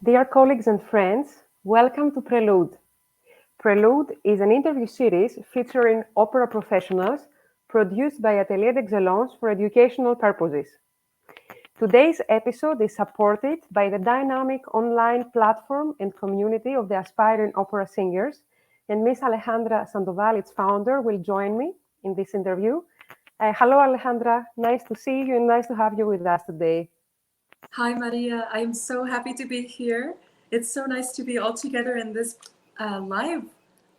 Dear colleagues and friends, welcome to Prelude. Prelude is an interview series featuring opera professionals produced by Atelier d'Excellence for educational purposes. Today's episode is supported by the dynamic online platform and community of the aspiring opera singers, and Miss Alejandra Sandoval, its founder, will join me in this interview. Hello, Alejandra. Nice to see you and nice to have you with us today. Hi, Maria. I'm so happy to be here. It's so nice to be all together in this live.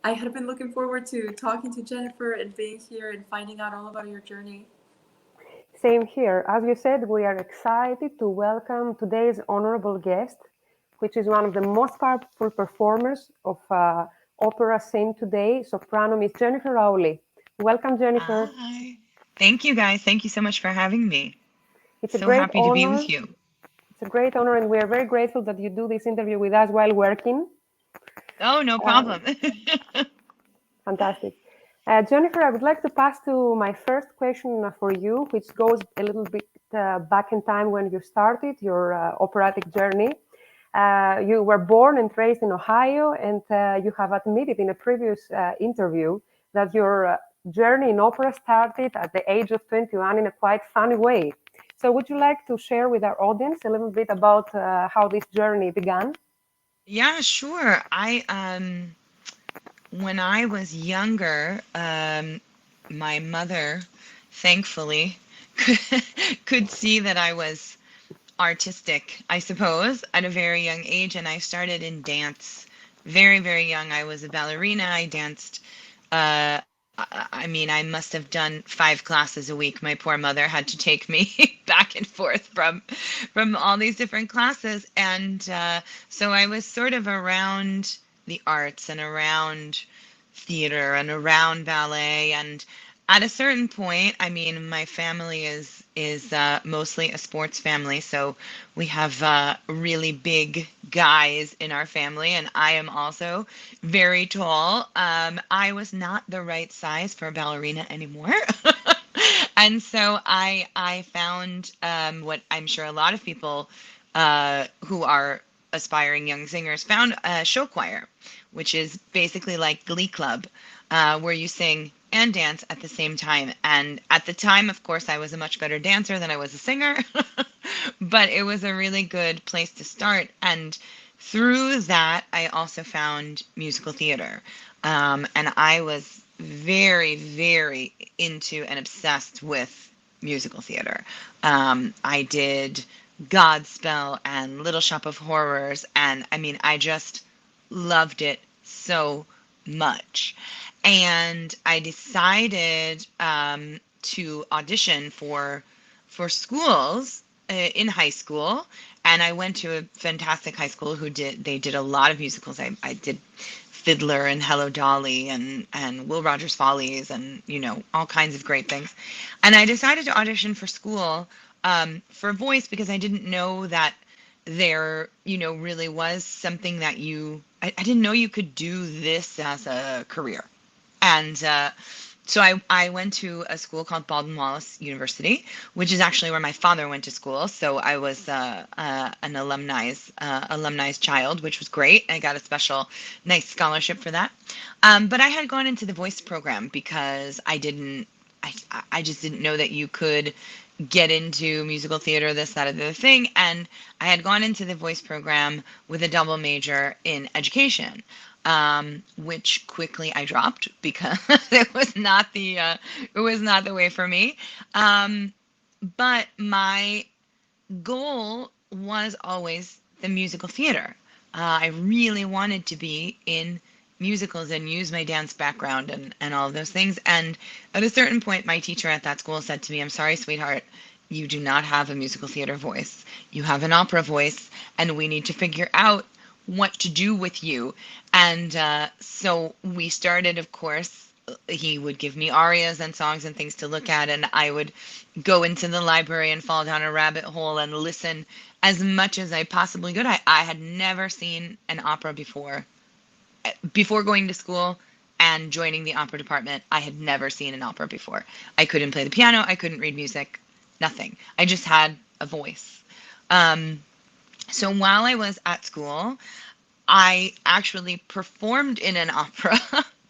I had been looking forward to talking to Jennifer and being here and finding out all about your journey. Same here. As you said, we are excited to welcome today's honorable guest, which is one of the most powerful performers of opera scene today, soprano Miss Jennifer Rowley. Welcome, Jennifer. Hi. Thank you guys. Thank you so much for having me. It's a So great happy to be honor. with you. It's a great honor, and we are very grateful that you do this interview with us while working. Oh, no Uh, problem. Fantastic. Jennifer, I would like to pass to my first question for you, which goes a little bit back in time when you started your operatic journey. You were born and raised in Ohio, and you have admitted in a previous interview that your journey in opera started at the age of 21 in a quite funny way. So, would you like to share with our audience a little bit about how this journey began? Yeah, sure. I when I was younger, my mother, thankfully, could see that I was artistic, I suppose, at a very young age, and I started in dance very, very young. I was a ballerina. I danced. I mean, I must have done 5 classes a week. My poor mother had to take me back and forth from all these different classes, and so I was sort of around the arts and around theater and around ballet. And at a certain point, I mean, my family is mostly a sports family, so we have really big guys in our family, and I am also very tall. I was not the right size for a ballerina anymore. And so I found what I'm sure a lot of people who are aspiring young singers found a show choir, which is basically like Glee Club, where you sing and dance at the same time. And at the time, of course, I was a much better dancer than I was a singer, but it was a really good place to start. And through that, I also found musical theater. And I was very, very into and obsessed with musical theater. I did Godspell and Little Shop of Horrors, and I mean, I just loved it so much. And I decided to audition for schools in high school, and I went to a fantastic high school who did a lot of musicals. I did Fiddler and Hello Dolly and Will Rogers Follies and all kinds of great things. And I decided to audition for school for voice because I didn't know that there really was something that I didn't know you could do this as a career. And so I went to a school called Baldwin Wallace University, which is actually where my father went to school. So I was an alumni's child, which was great. I got a special, nice scholarship for that. But I had gone into the voice program because I just didn't know that you could get into musical theater, this, that, or the other thing. And I had gone into the voice program with a double major in education, which quickly I dropped because it was not the way for me. But my goal was always the musical theater. I really wanted to be in musicals and use my dance background and all of those things. And at a certain point, my teacher at that school said to me, "I'm sorry, sweetheart, you do not have a musical theater voice. You have an opera voice, and we need to figure out what to do with you." And so we started, of course. He would give me arias and songs and things to look at, and I would go into the library and fall down a rabbit hole and listen as much as I possibly could. I had never seen an opera before going to school and joining the opera department. I had never seen an opera before. I couldn't play the piano. I couldn't read music. Nothing. I just had a voice. Um, So while I was at school, I actually performed in an opera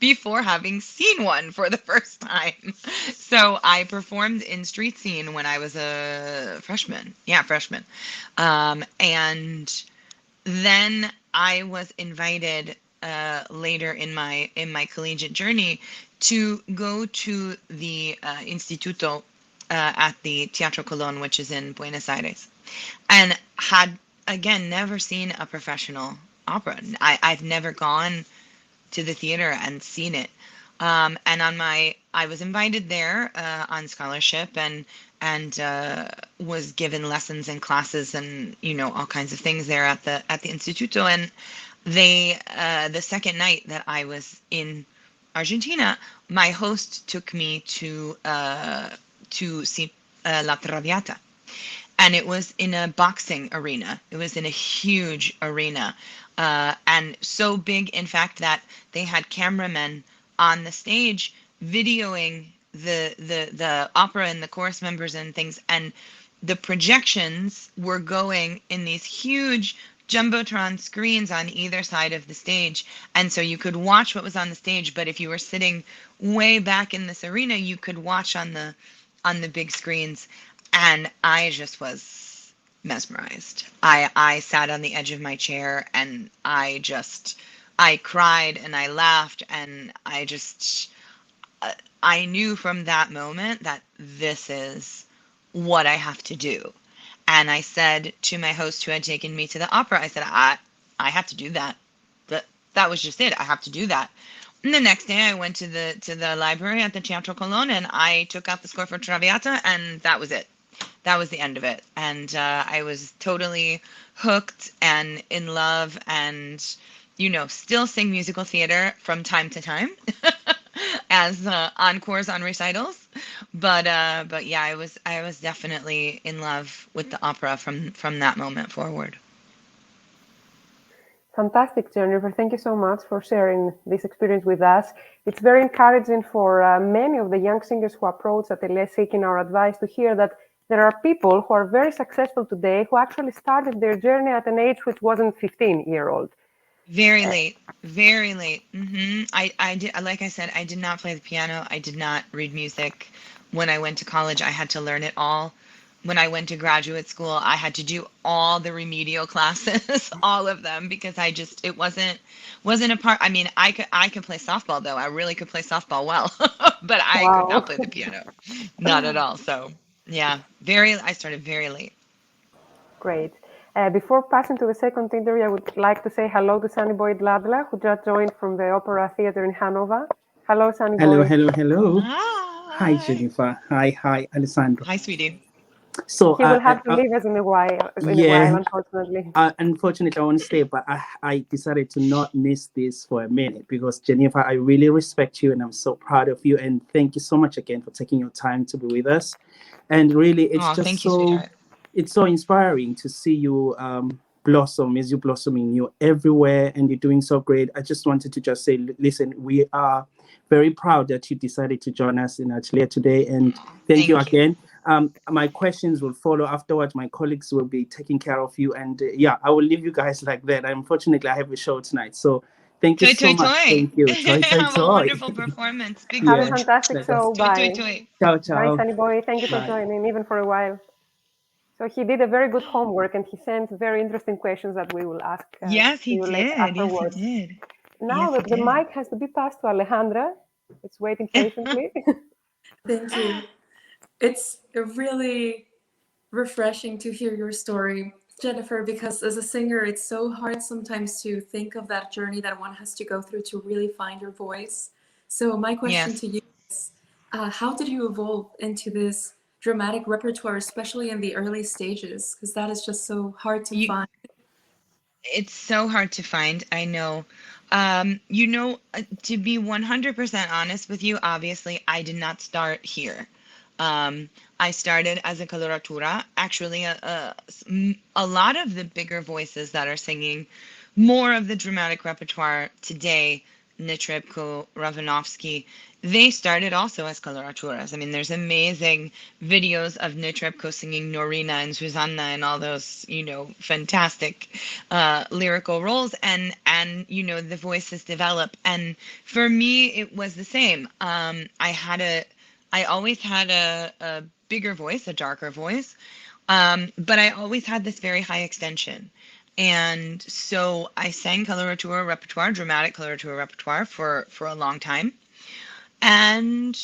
before having seen one for the first time. So I performed in Street Scene when I was a freshman. Yeah, freshman. And then I was invited later in my collegiate journey to go to the Instituto at the Teatro Colón, which is in Buenos Aires, and had again never seen a professional opera. I've never gone to the theater and seen it. And I was invited there on scholarship and was given lessons and classes and all kinds of things there at the Instituto. And the second night that I was in Argentina, my host took me to see La Traviata, and it was in a boxing arena. It was in a huge arena, and so big, in fact, that they had cameramen on the stage videoing the opera and the chorus members and things, and the projections were going in these huge jumbotron screens on either side of the stage, and so you could watch what was on the stage, but if you were sitting way back in this arena, you could watch on the big screens. And I just was mesmerized. I sat on the edge of my chair and I cried and I laughed, and I knew from that moment that this is what I have to do. And I said to my host who had taken me to the opera, I said, I have to do that. That was just it. I have to do that. And the next day I went to the library at the Teatro Colón and I took out the score for Traviata, and that was it. That was the end of it. And I was totally hooked and in love, and still sing musical theater from time to time as encores on recitals. But yeah, I was definitely in love with the opera from that moment forward. Fantastic, Jennifer. Thank you so much for sharing this experience with us. It's very encouraging for many of the young singers who approach Atelier seeking our advice to hear that there are people who are very successful today who actually started their journey at an age which wasn't 15-year-old. Very late, very late. I did, like I said, I did not play the piano. I did not read music. When I went to college, I had to learn it all. When I went to graduate school, I had to do all the remedial classes, all of them, because it wasn't a part. I mean, I could play softball though. I really could play softball well, but I could not Wow. play the piano, not at all. So yeah, I started very late. Great. Before passing to the second interview, I would like to say hello to Sunny Boy Dladla, who just joined from the Opera Theatre in Hanover. Hello, Sunny Hello, Boy. hello, hello. Hi, Hi, Jennifer. Hi, Alessandro. hi, sweetie. So, He will have to leave us in a while, yeah, unfortunately. unfortunately, I won't stay, but I decided to not miss this for a minute because, Jennifer, I really respect you and I'm so proud of you. And thank you so much again for taking your time to be with us. And really, Oh, thank you, sweetheart. it's so inspiring to see you blossom as you're blossoming. You're everywhere and you're doing so great. I just wanted to just say, listen, we are very proud that you decided to join us in Atelier today. And thank you Thank you. again. My questions will follow afterwards. My colleagues will be taking care of you. And yeah, I will leave you guys like that. Unfortunately, I have a show tonight. So thank you Toy, so toy, much. toy. Thank you. Toy, toy, Have a toy. wonderful performance. Big Have a Yeah. smooch. fantastic Let us. show. Toy, toy, Bye. toy. Ciao, Bye, ciao. Sunny Boy. Thank you for Bye. joining, even for a while. So he did a very good homework and he sent very interesting questions that we will ask Yes, he you later did. Yes, he afterwards. did. Now Yes, he the did. mic has to be passed to Alejandra. It's waiting patiently. Thank you. It's really refreshing to hear your story, Jennifer, because as a singer, it's so hard sometimes to think of that journey that one has to go through to really find your voice. So my question Yes. to you is, how did you evolve into this dramatic repertoire, especially in the early stages? Because that is just so hard to You, find. it's so hard to find. I know. To be 100% honest with you, obviously, I did not start here. I started as a coloratura. Actually, a lot of the bigger voices that are singing more of the dramatic repertoire today Netrebko, Ravanovsky, they started also as coloraturas. I mean, there's amazing videos of Netrebko singing Norina and Susanna and all those, fantastic lyrical roles, and the voices develop. And for me, it was the same. I always had a bigger voice, a darker voice, but I always had this very high extension. And so I sang coloratura repertoire, dramatic coloratura repertoire for a long time. And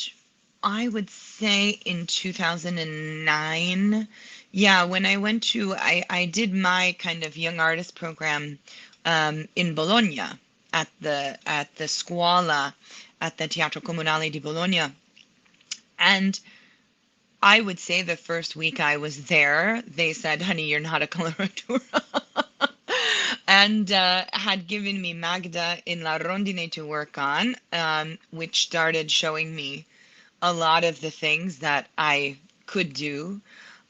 I would say in 2009, yeah, when I went to, I did my kind of young artist program in Bologna at the Scuola, at the Teatro Comunale di Bologna. And I would say the first week I was there, they said, honey, you're not a coloratura. And had given me Magda in La Rondine to work on, which started showing me a lot of the things that I could do.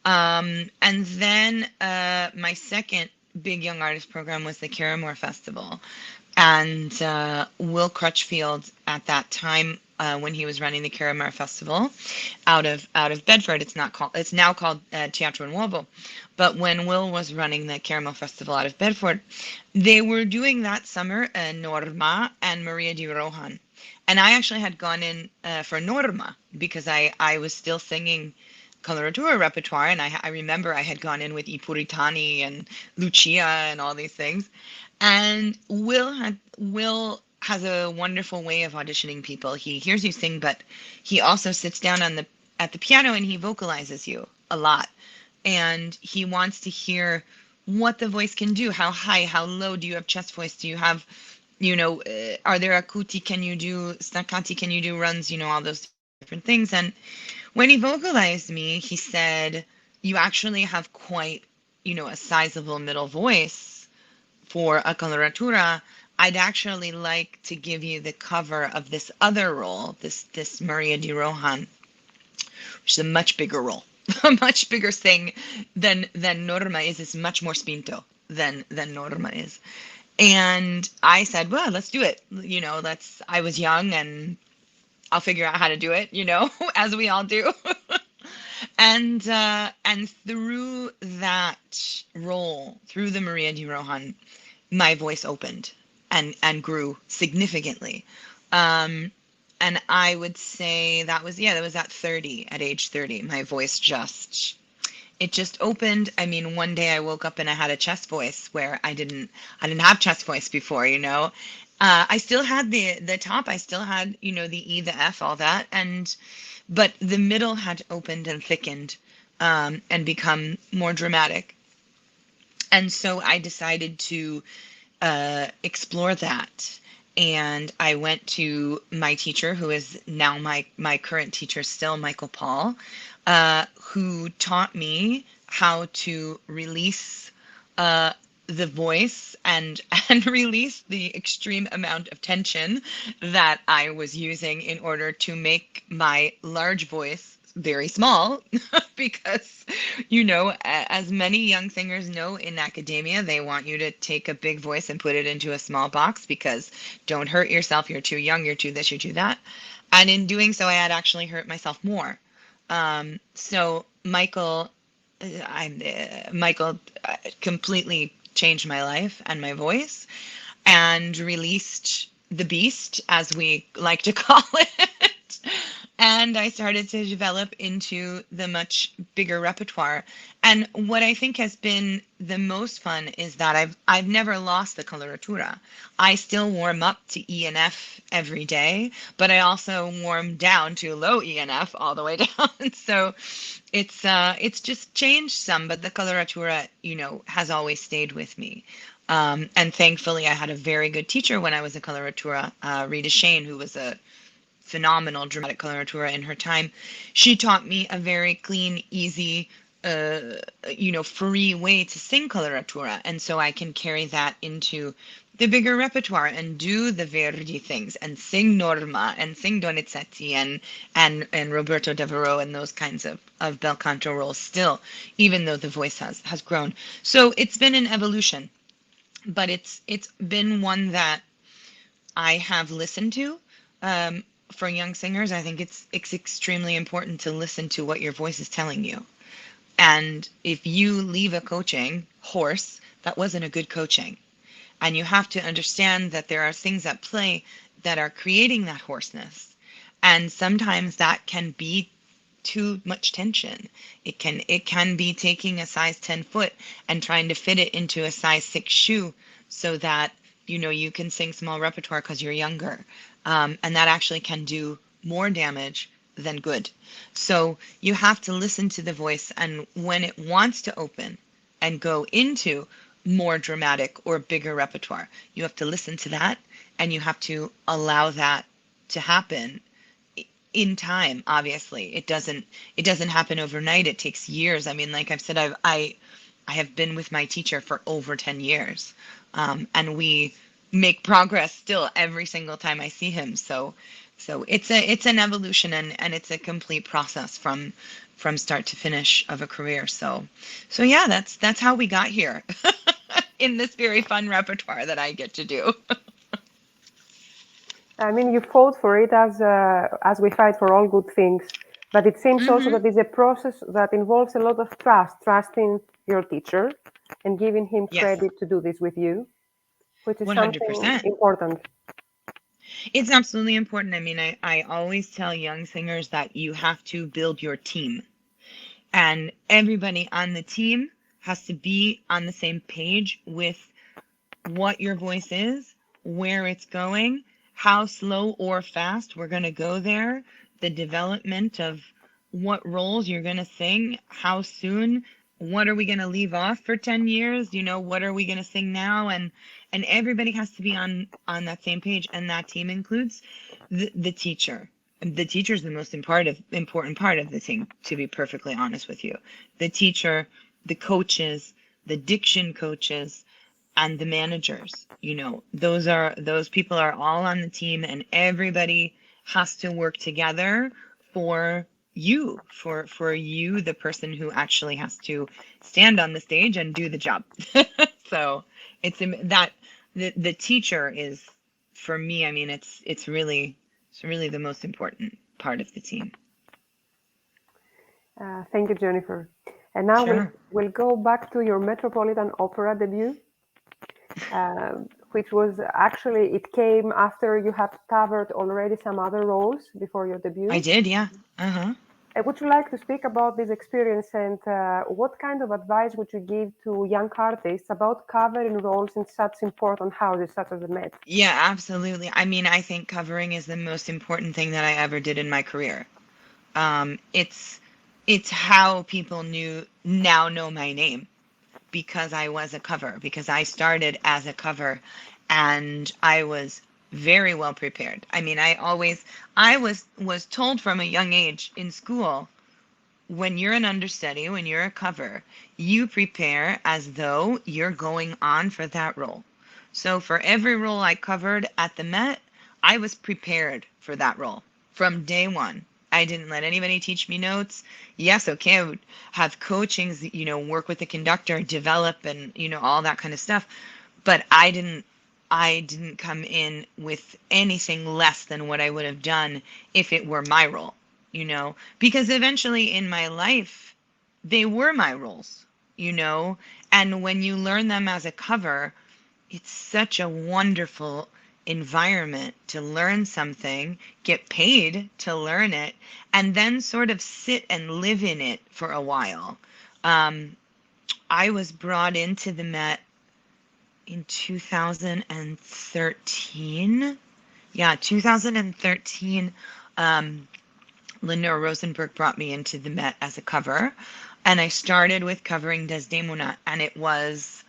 And then my second big young artist program was the Caramore Festival. And Will Crutchfield at that time, when he was running the Caramore Festival out of Bedford, it's now called Teatro Nuovo. But when Will was running the Caramel Festival out of Bedford, they were doing that summer Norma and Maria di Rohan. And I actually had gone in for Norma because I was still singing coloratura repertoire, and I remember I had gone in with I Puritani and Lucia and all these things. And Will has a wonderful way of auditioning people. He hears you sing, but he also sits down at the piano and he vocalizes you a lot. And he wants to hear what the voice can do. How high, how low? Do you have chest voice? Do you have, are there acuti? Can you do staccati? Can you do runs? All those different things. And when he vocalized me, he said, you actually have quite, a sizable middle voice for a coloratura. I'd actually like to give you the cover of this other role, this Maria di Rohan, which is a much bigger role, a much bigger thing than Norma is. It's much more spinto than Norma is. And I said, well, let's do it. I was young and I'll figure out how to do it, as we all do. And through that role, through the Maria di Rohan, my voice opened and grew significantly. And I would say that was at age 30, my voice just opened. I mean, one day I woke up and I had a chest voice where I didn't have chest voice before, I still had the top, I still had, the E, the F, all that. But the middle had opened and thickened, and become more dramatic. And so I decided to explore that. And I went to my teacher, who is now my current teacher still, Michael Paul, who taught me how to release the voice and release the extreme amount of tension that I was using in order to make my large voice very small. Because, as many young singers know, in academia, they want you to take a big voice and put it into a small box because don't hurt yourself. You're too young. You're too this, you're too that. And in doing so, I had actually hurt myself more. So Michael completely changed my life and my voice and released the beast, as we like to call it. And I started to develop into the much bigger repertoire. And what I think has been the most fun is that I've never lost the coloratura. I still warm up to E and F every day, but I also warm down to low E and F all the way down. So it's just changed some, but the coloratura, has always stayed with me. And thankfully, I had a very good teacher when I was a coloratura, Rita Shane, who was a phenomenal dramatic coloratura in her time. She taught me a very clean, easy, free way to sing coloratura. And so I can carry that into the bigger repertoire and do the Verdi things and sing Norma and sing Donizetti and Roberto Devereux and those kinds of bel canto roles still, even though the voice has grown. So it's been an evolution, but it's been one that I have listened to. For young singers, I think it's extremely important to listen to what your voice is telling you. And if you leave a coaching hoarse, that wasn't a good coaching. And you have to understand that there are things at play that are creating that hoarseness. And sometimes that can be too much tension. It can be taking a size 10 foot and trying to fit it into a size 6 shoe so that you can sing small repertoire because you're younger. And that actually can do more damage than good. So you have to listen to the voice, and when it wants to open and go into more dramatic or bigger repertoire, you have to listen to that, and you have to allow that to happen in time. Obviously it doesn't happen overnight. It takes years. I mean, like I've said, I have been with my teacher for over 10 years, and we make progress still every single time I see him. So it's an evolution, and it's a complete process from start to finish of a career. So yeah, that's how we got here in this very fun repertoire that I get to do. I mean, you fought for it as we fight for all good things, but it seems also Hmm. that it's a process that involves a lot of trusting your teacher and giving him Yes, credit to do this with you, which is something 100%. important. It's absolutely important. I mean, I always tell young singers that you have to build your team, and everybody on the team has to be on the same page with what your voice is, where it's going, how slow or fast we're going to go there, the development of what roles you're going to sing, how soon, what are we going to leave off for 10 years, what are we going to sing now, and everybody has to be on that same page, and that team includes the teacher. The teacher is the most important part of the team, to be perfectly honest with you. The teacher, the coaches, the diction coaches, and the managers. Those people are all on the team, and everybody has to work together for you, the person who actually has to stand on the stage and do the job. So that the teacher is, for me, I mean, it's really the most important part of the team. Thank you, Jennifer. And now we'll, Sure. we'll go back to your Metropolitan Opera debut, which was actually, it came after you had covered already some other roles before your debut. I did, yeah. Uh-huh. Would you like to speak about this experience, and what kind of advice would you give to young artists about covering roles in such important houses such as the Met? Yeah, absolutely. I mean, I think covering is the most important thing that I ever did in my career. It's how people now know my name, because I was a cover, because I started as a cover, and I was very well prepared. I mean, I was told from a young age in school, when you're an understudy, when you're a cover, you prepare as though you're going on for that role. So for every role I covered at the Met, I was prepared for that role from day one. I didn't let anybody teach me notes. Yes, okay, I would have coachings, work with the conductor, develop, and all that kind of stuff. But I didn't come in with anything less than what I would have done if it were my role, because eventually in my life, they were my roles, you know, and when you learn them as a cover, it's such a wonderful environment to learn something, get paid to learn it, and then sort of sit and live in it for a while. Um, I was brought into the Met in 2013. Yeah, 2013. Linda Rosenberg brought me into the Met as a cover, and I started with covering Desdemona, and it was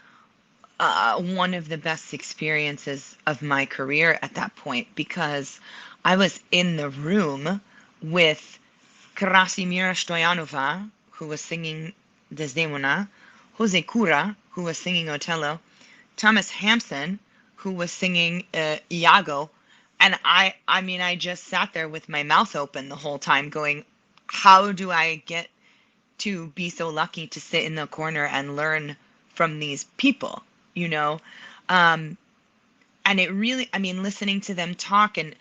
one of the best experiences of my career at that point, because I was in the room with Krasimira Stoyanova, who was singing Desdemona, Jose Cura, who was singing Otello, Thomas Hampson, who was singing Iago, and I mean, I just sat there with my mouth open the whole time, going, "How do I get to be so lucky to sit in the corner and learn from these people?" You know, um, and it really, I mean, listening to them talk, and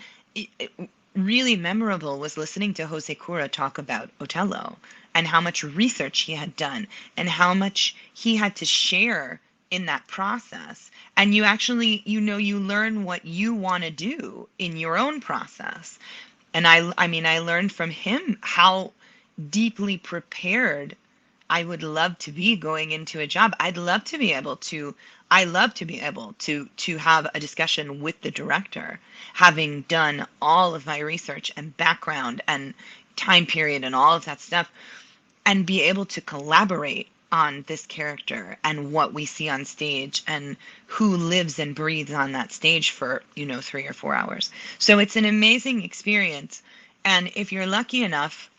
really memorable was listening to Jose Cura talk about Otello and how much research he had done and how much he had to share in that process. And you actually, you learn what you want to do in your own process. And I mean, I learned from him how deeply prepared I would love to be going into a job. I'd love to be able to, I love to be able to have a discussion with the director, having done all of my research and background and time period and all of that stuff, and be able to collaborate on this character and what we see on stage and who lives and breathes on that stage for 3 or 4 hours. So it's an amazing experience. And if you're lucky enough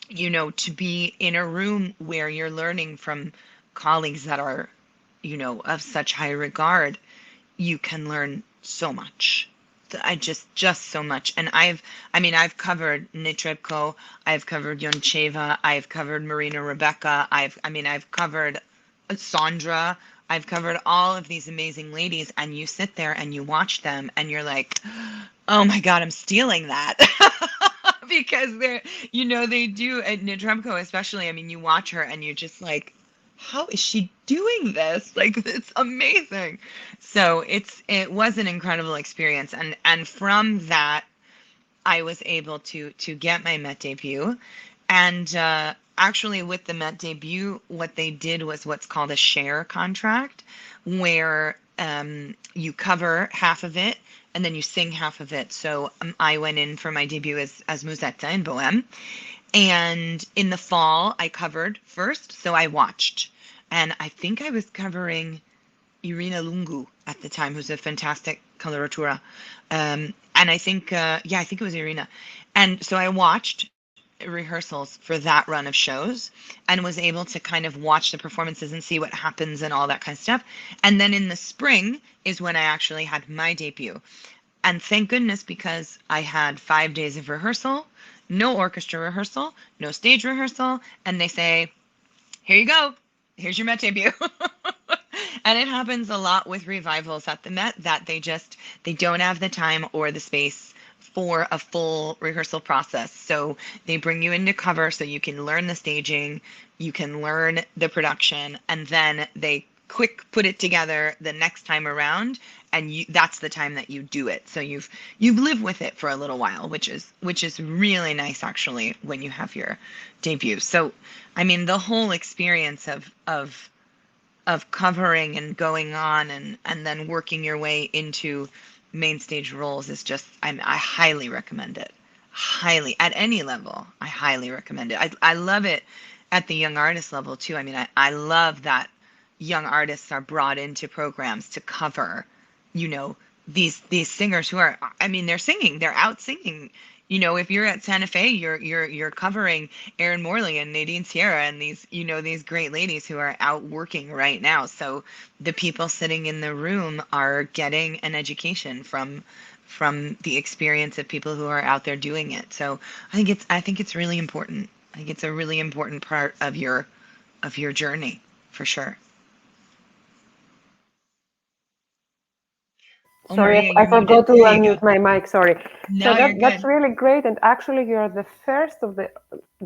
to be in a room where you're learning from colleagues that are of such high regard, you can learn so much. I just so much. And I've covered Netrebko, I've covered Yoncheva, I've covered Marina Rebecca, I've covered Sandra, I've covered all of these amazing ladies, and you sit there and you watch them and you're like, oh my God, I'm stealing that. Because they do at Netrebko especially. I mean, you watch her and you're just like, how is she doing this? Like, it's amazing. So it was an incredible experience. And from that, I was able to get my Met debut. And actually with the Met debut, what they did was what's called a share contract, where you cover half of it and then you sing half of it. So I went in for my debut as Musetta in Bohème. And in the fall, I covered first, so I watched. And I think I was covering Irina Lungu at the time, who's a fantastic coloratura. And I think, I think it was Irina. And so I watched rehearsals for that run of shows and was able to kind of watch the performances and see what happens and all that kind of stuff. And then in the spring is when I actually had my debut. And thank goodness, because I had 5 days of rehearsal, no orchestra rehearsal, no stage rehearsal, and they say, here you go, here's your Met debut. And it happens a lot with revivals at the Met that they don't have the time or the space for a full rehearsal process. So they bring you in to cover so you can learn the staging, you can learn the production, and then they quick put it together the next time around, and that's the time that you do it. So you've lived with it for a little while, which is really nice actually when you have your debut. So I mean, the whole experience of covering and going on and then working your way into main stage roles is just, I highly recommend it. Highly, at any level, I highly recommend it. I love it at the young artist level too. I mean, I love that young artists are brought into programs to cover, these singers who are, I mean, they're out singing. If you're at Santa Fe, you're covering Erin Morley and Nadine Sierra and these great ladies who are out working right now. So the people sitting in the room are getting an education from the experience of people who are out there doing it. So I think it's really important. I think it's a really important part of your journey, for sure. Oh, Sorry, Maria, I you're forgot muted. to There you go. unmute my mic. Sorry. So No, you're that's good. really great. And actually, you're the first of the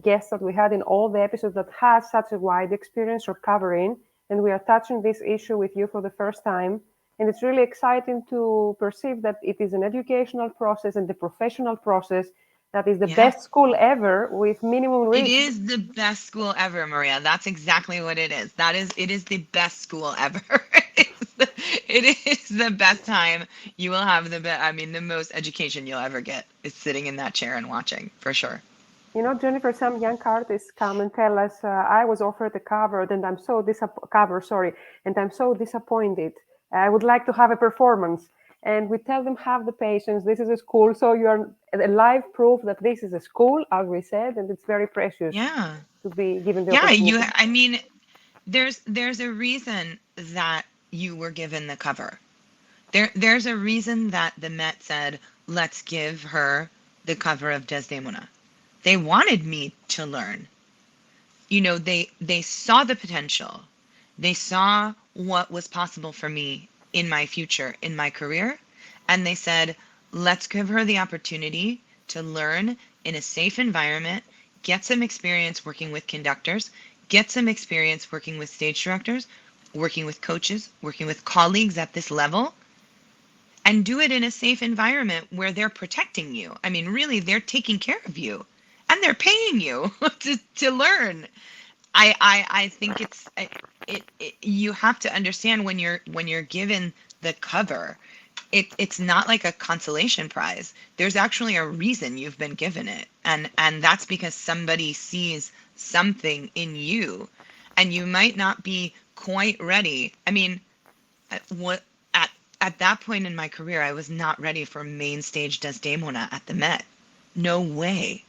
guests that we had in all the episodes that has such a wide experience or covering. And we are touching this issue with you for the first time. And it's really exciting to perceive that it is an educational process and the professional process that is the Yeah. best school ever with minimum It risk. is the best school ever, Maria. That's exactly what it is. It is the best school ever. It is the best time you will have the most education you'll ever get is sitting in that chair and watching, for sure. Jennifer, some young artists come and tell us, I was offered a cover and I'm so disappointed. I would like to have a performance. And we tell them, have the patience. This is a school. So you're a live proof that this is a school, as we said, and it's very precious to be given the opportunity. There's a reason that you were given the cover. There's a reason that the Met said, let's give her the cover of Desdemona. They wanted me to learn. They saw the potential. They saw what was possible for me in my future, in my career. And they said, let's give her the opportunity to learn in a safe environment, get some experience working with conductors, get some experience working with stage directors, working with coaches, working with colleagues at this level, and do it in a safe environment where they're protecting you. I mean, really, they're taking care of you and they're paying you to learn. I think you have to understand when you're given the cover, it's not like a consolation prize. There's actually a reason you've been given it, and that's because somebody sees something in you, and you might not be quite ready. I mean, what at that point in my career, I was not ready for main stage Desdemona at the Met. No way.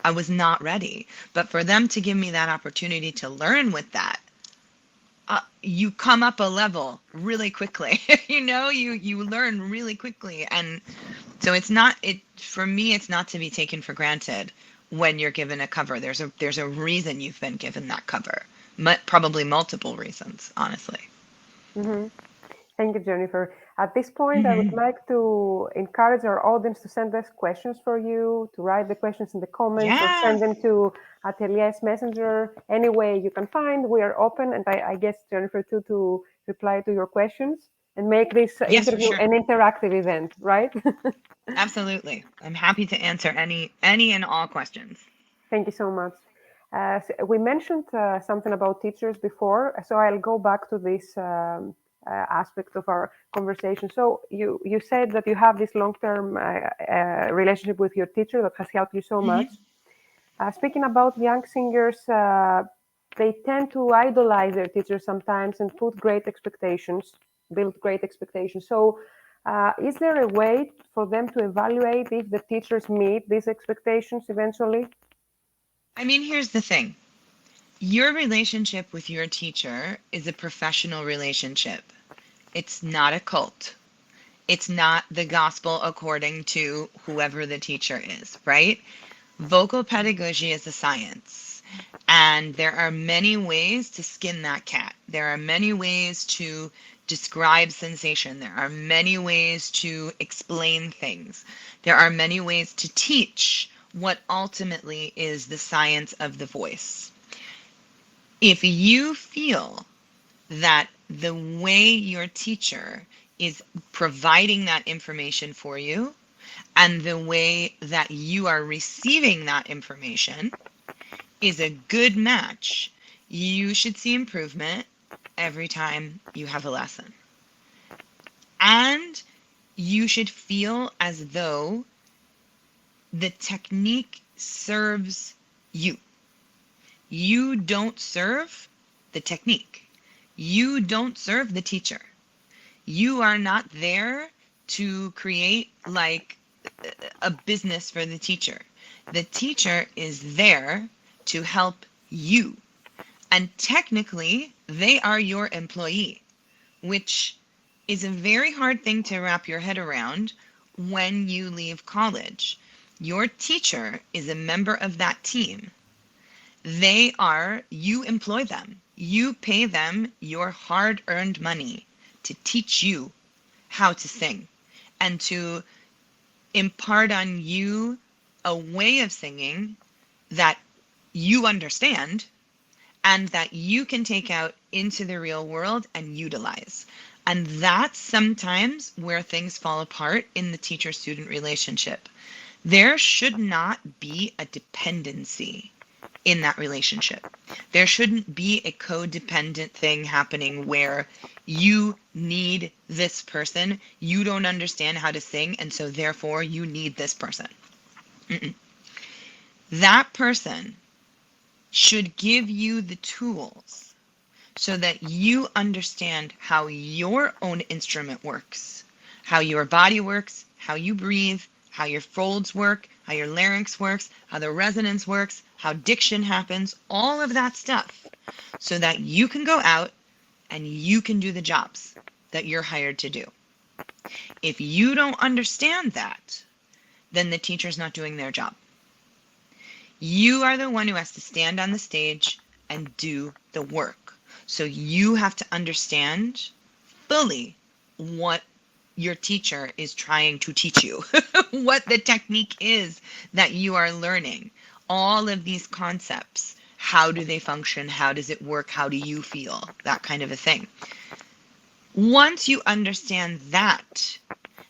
I was not ready. But for them to give me that opportunity to learn with that, you come up a level really quickly. You learn really quickly. And so for me, it's not to be taken for granted when you're given a cover. There's a reason you've been given that cover. Probably multiple reasons, honestly. Mm-hmm. Thank you, Jennifer. At this point, I would like to encourage our audience to send us questions for you, to write the questions in the comments or send them to Atelier's Messenger. Any way you can find, we are open. And I guess, Jennifer, too, to reply to your questions and make this interview sure. an interactive event, right? Absolutely. I'm happy to answer any and all questions. Thank you so much. We mentioned something about teachers before, so I'll go back to this aspect of our conversation. So you said that you have this long-term relationship with your teacher that has helped you so much. Speaking about young singers, they tend to idolize their teachers sometimes and build great expectations. So is there a way for them to evaluate if the teachers meet these expectations eventually? I mean, here's the thing. Your relationship with your teacher is a professional relationship. It's not a cult. It's not the gospel according to whoever the teacher is, right? Vocal pedagogy is a science. And there are many ways to skin that cat. There are many ways to describe sensation. There are many ways to explain things. There are many ways to teach what ultimately is the science of the voice. If you feel that the way your teacher is providing that information for you and the way that you are receiving that information is a good match, you should see improvement every time you have a lesson. And you should feel as though the technique serves you. You don't serve the technique. You don't serve the teacher. You are not there to create like a business for the teacher. The teacher is there to help you. And technically, they are your employee, which is a very hard thing to wrap your head around when you leave college. Your teacher is a member of that team. You employ them. You pay them your hard-earned money to teach you how to sing and to impart on you a way of singing that you understand and that you can take out into the real world and utilize. And that's sometimes where things fall apart in the teacher-student relationship. There should not be a dependency in that relationship. There shouldn't be a codependent thing happening where you need this person, you don't understand how to sing, and so therefore you need this person. That person should give you the tools so that you understand how your own instrument works, how your body works, how you breathe, how your folds work, how your larynx works, how the resonance works, how diction happens, all of that stuff, so that you can go out and you can do the jobs that you're hired to do. If you don't understand that, then the teacher's not doing their job. You are the one who has to stand on the stage and do the work. So you have to understand fully what your teacher is trying to teach you, what the technique is that you are learning. All of these concepts, how do they function? How does it work? How do you feel? That kind of a thing. Once you understand that,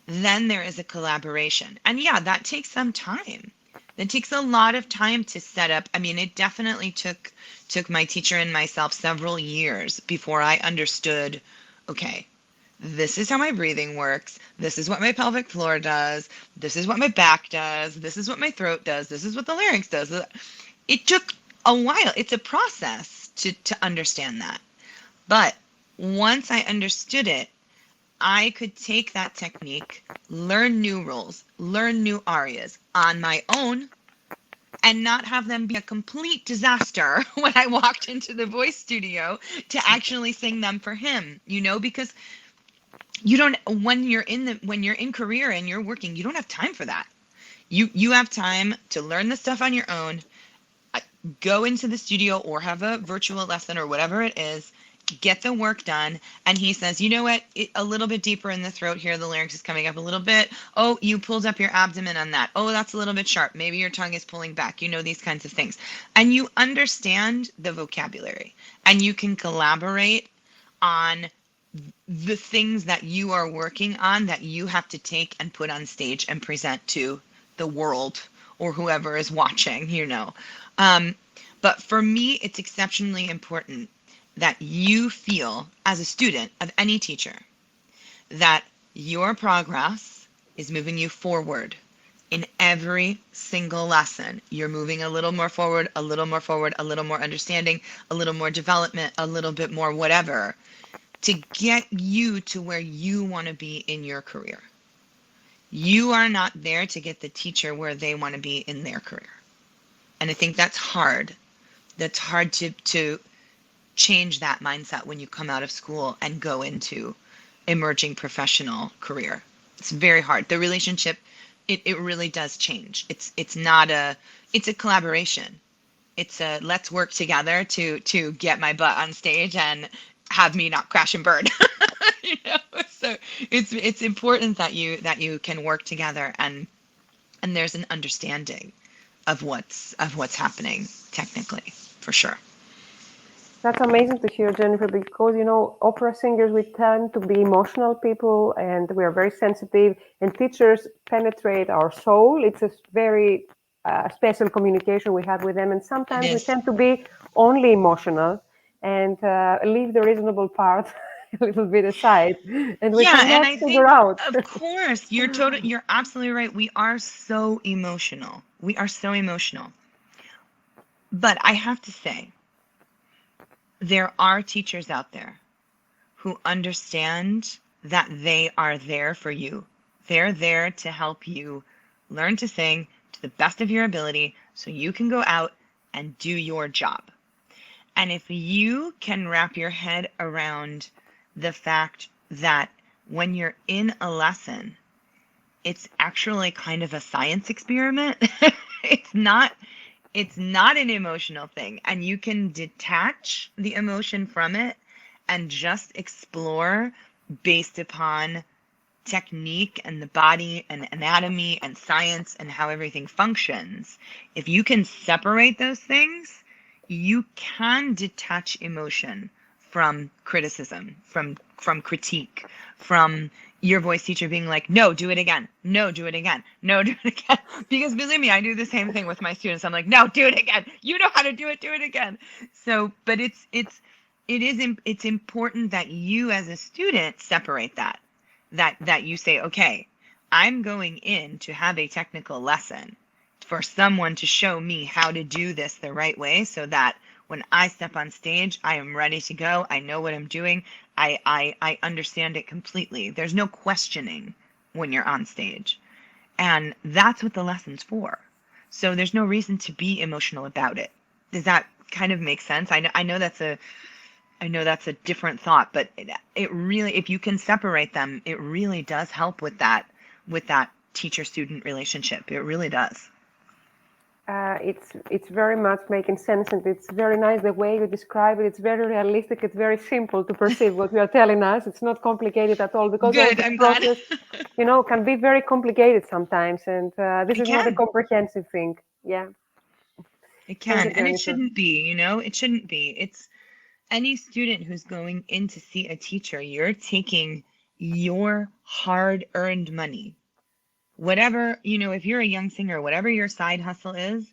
then there is a collaboration. And yeah, that takes some time. It takes a lot of time to set up. I mean, it definitely took my teacher and myself several years before I understood, okay, this is how my breathing works. This is what my pelvic floor does. This is what my back does. This is what my throat does. This is what the larynx does. It took a while. It's a process to understand that. But once I understood it, I could take that technique, learn new roles, learn new arias on my own, and not have them be a complete disaster when I walked into the voice studio to actually sing them for him, because you don't, when you're in career and you're working, you don't have time for that. You have time to learn the stuff on your own, go into the studio or have a virtual lesson or whatever it is, get the work done. And he says, you know what, a little bit deeper in the throat here, the larynx is coming up a little bit. Oh, you pulled up your abdomen on that. Oh, that's a little bit sharp. Maybe your tongue is pulling back, these kinds of things. And you understand the vocabulary and you can collaborate on the things that you are working on that you have to take and put on stage and present to the world or whoever is watching, But for me, it's exceptionally important that you feel, as a student of any teacher, that your progress is moving you forward. In every single lesson, you're moving a little more forward, a little more forward, a little more understanding, a little more development, a little bit more whatever, to get you to where you want to be in your career. You are not there to get the teacher where they want to be in their career. And I think that's hard. That's hard to change that mindset when you come out of school and go into emerging professional career. It's very hard. The relationship, it really does change. It's a collaboration. It's a let's work together to get my butt on stage and have me not crash and burn. So it's important that you can work together and there's an understanding of what's happening technically, for sure. That's amazing to hear, Jennifer, because, opera singers, we tend to be emotional people and we are very sensitive, and teachers penetrate our soul. It's a very special communication we have with them. And sometimes we tend to be only emotional and leave the reasonable part a little bit aside. And we cannot figure out. Of course, you're absolutely right. We are so emotional. But I have to say, there are teachers out there who understand that they are there for you. They're there to help you learn to sing to the best of your ability so you can go out and do your job. And if you can wrap your head around the fact that when you're in a lesson, it's actually kind of a science experiment. It's not an emotional thing, and you can detach the emotion from it and just explore based upon technique and the body and anatomy and science and how everything functions. If you can separate those things, you can detach emotion from criticism, from critique, from your voice teacher being like, no, do it again. No, do it again. No, do it again. Because believe me, I do the same thing with my students. I'm like, no, do it again. You know how to do it again. So, but it's important that you as a student separate that you say, okay, I'm going in to have a technical lesson for someone to show me how to do this the right way so that when I step on stage, I am ready to go. I know what I'm doing. I understand it completely. There's no questioning when you're on stage. And that's what the lesson's for. So there's no reason to be emotional about it. Does that kind of make sense? I know that's a different thought, but it really, if you can separate them, it really does help with that teacher-student relationship. It really does. it's very much making sense, and it's very nice the way you describe it. It's very realistic. It's very simple to perceive what you are telling us. It's not complicated at all, because all Good. this I'm glad. process, can be very complicated sometimes, and this It is not a can. comprehensive thing. Yeah. It Thank can. you, And it Jennifer. shouldn't be, it shouldn't be. It's any student who's going in to see a teacher, you're taking your hard-earned money. Whatever, if you're a young singer, whatever your side hustle is,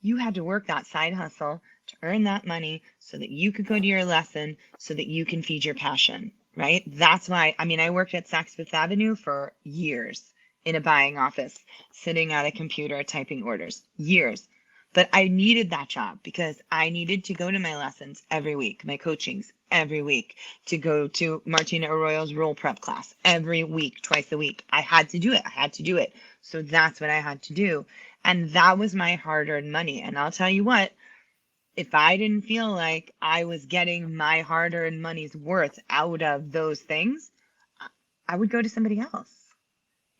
you had to work that side hustle to earn that money so that you could go to your lesson, so that you can feed your passion, right? That's why, I worked at Saks Fifth Avenue for years in a buying office, sitting at a computer typing orders, years. But I needed that job because I needed to go to my lessons every week, my coachings every week, to go to Martina Arroyo's role prep class every week, twice a week. I had to do it. So that's what I had to do. And that was my hard-earned money. And I'll tell you what, if I didn't feel like I was getting my hard-earned money's worth out of those things, I would go to somebody else.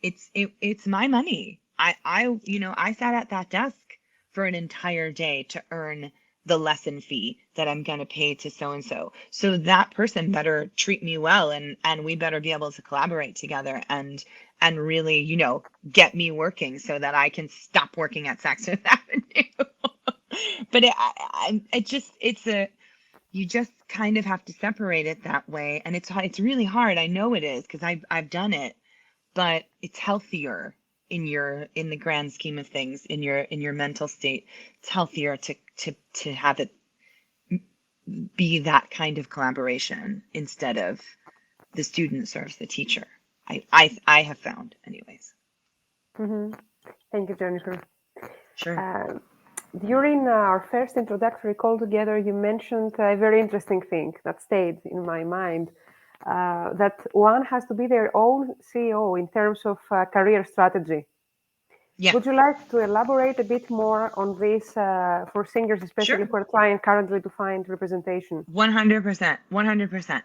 It's my money. I sat at that desk for an entire day to earn the lesson fee that I'm going to pay to so-and-so. So that person better treat me well, and we better be able to collaborate together and really, get me working so that I can stop working at Saks Fifth Avenue. But you just kind of have to separate it that way. And it's really hard. I know it is, because I've done it, but it's healthier in the grand scheme of things, in your mental state. It's healthier to have it be that kind of collaboration instead of the student serves the teacher. I have found, anyways. Mm-hmm. Thank you, Jennifer. Sure. During our first introductory call together, you mentioned a very interesting thing that stayed in my mind, that one has to be their own CEO in terms of career strategy. Yeah. Would you like to elaborate a bit more on this for singers, especially Sure. who are trying currently to find representation? 100%.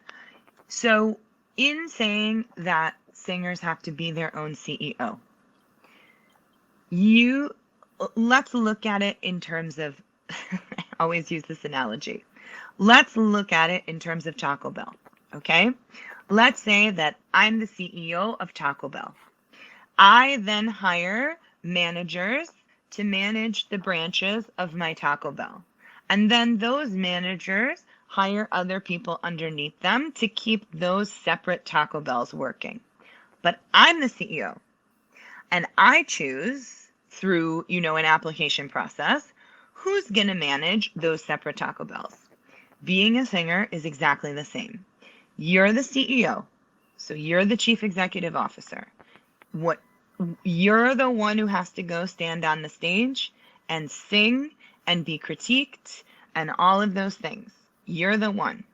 So in saying that singers have to be their own CEO, let's look at it in terms of, I always use this analogy. Let's look at it in terms of Taco Bell, okay? Let's say that I'm the CEO of Taco Bell. I then hire managers to manage the branches of my Taco Bell. And then those managers hire other people underneath them to keep those separate Taco Bells working. But I'm the CEO, and I choose through, an application process, who's going to manage those separate Taco Bells. Being a singer is exactly the same. You're the CEO, so you're the chief executive officer. You're the one who has to go stand on the stage and sing and be critiqued and all of those things. You're the one.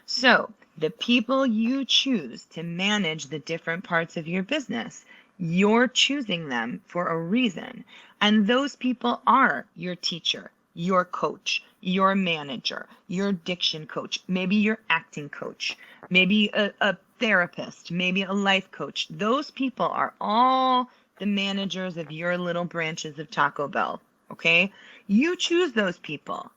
So the people you choose to manage the different parts of your business, you're choosing them for a reason. And those people are your teacher, your coach, your manager, your diction coach, maybe your acting coach, maybe a therapist, maybe a life coach. Those people are all the managers of your little branches of Taco Bell, okay? You choose those people.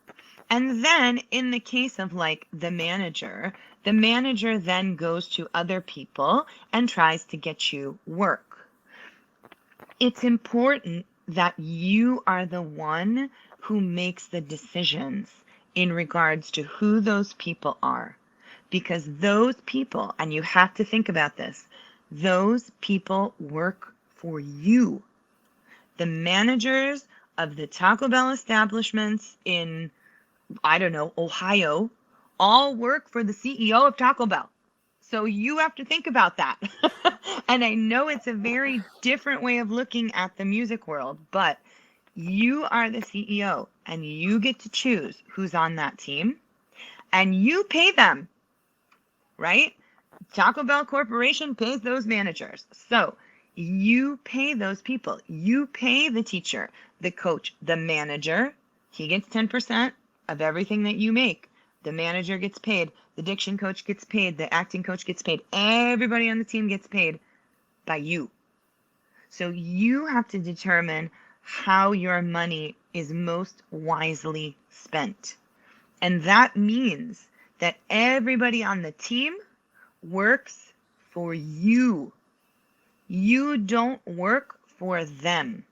And then in the case of like the manager then goes to other people and tries to get you work. It's important that you are the one who makes the decisions in regards to who those people are. Because those people, and you have to think about this, those people work for you. The managers of the Taco Bell establishments in, I don't know, Ohio, all work for the CEO of Taco Bell. So you have to think about that. And I know it's a very different way of looking at the music world, but you are the CEO and you get to choose who's on that team and you pay them, right? Taco Bell Corporation pays those managers. So you pay those people. You pay the teacher, the coach, the manager. He gets 10% of everything that you make. The manager gets paid. The diction coach gets paid. The acting coach gets paid. Everybody on the team gets paid by you. So you have to determine how your money is most wisely spent. And that means that everybody on the team works for you. You don't work for them.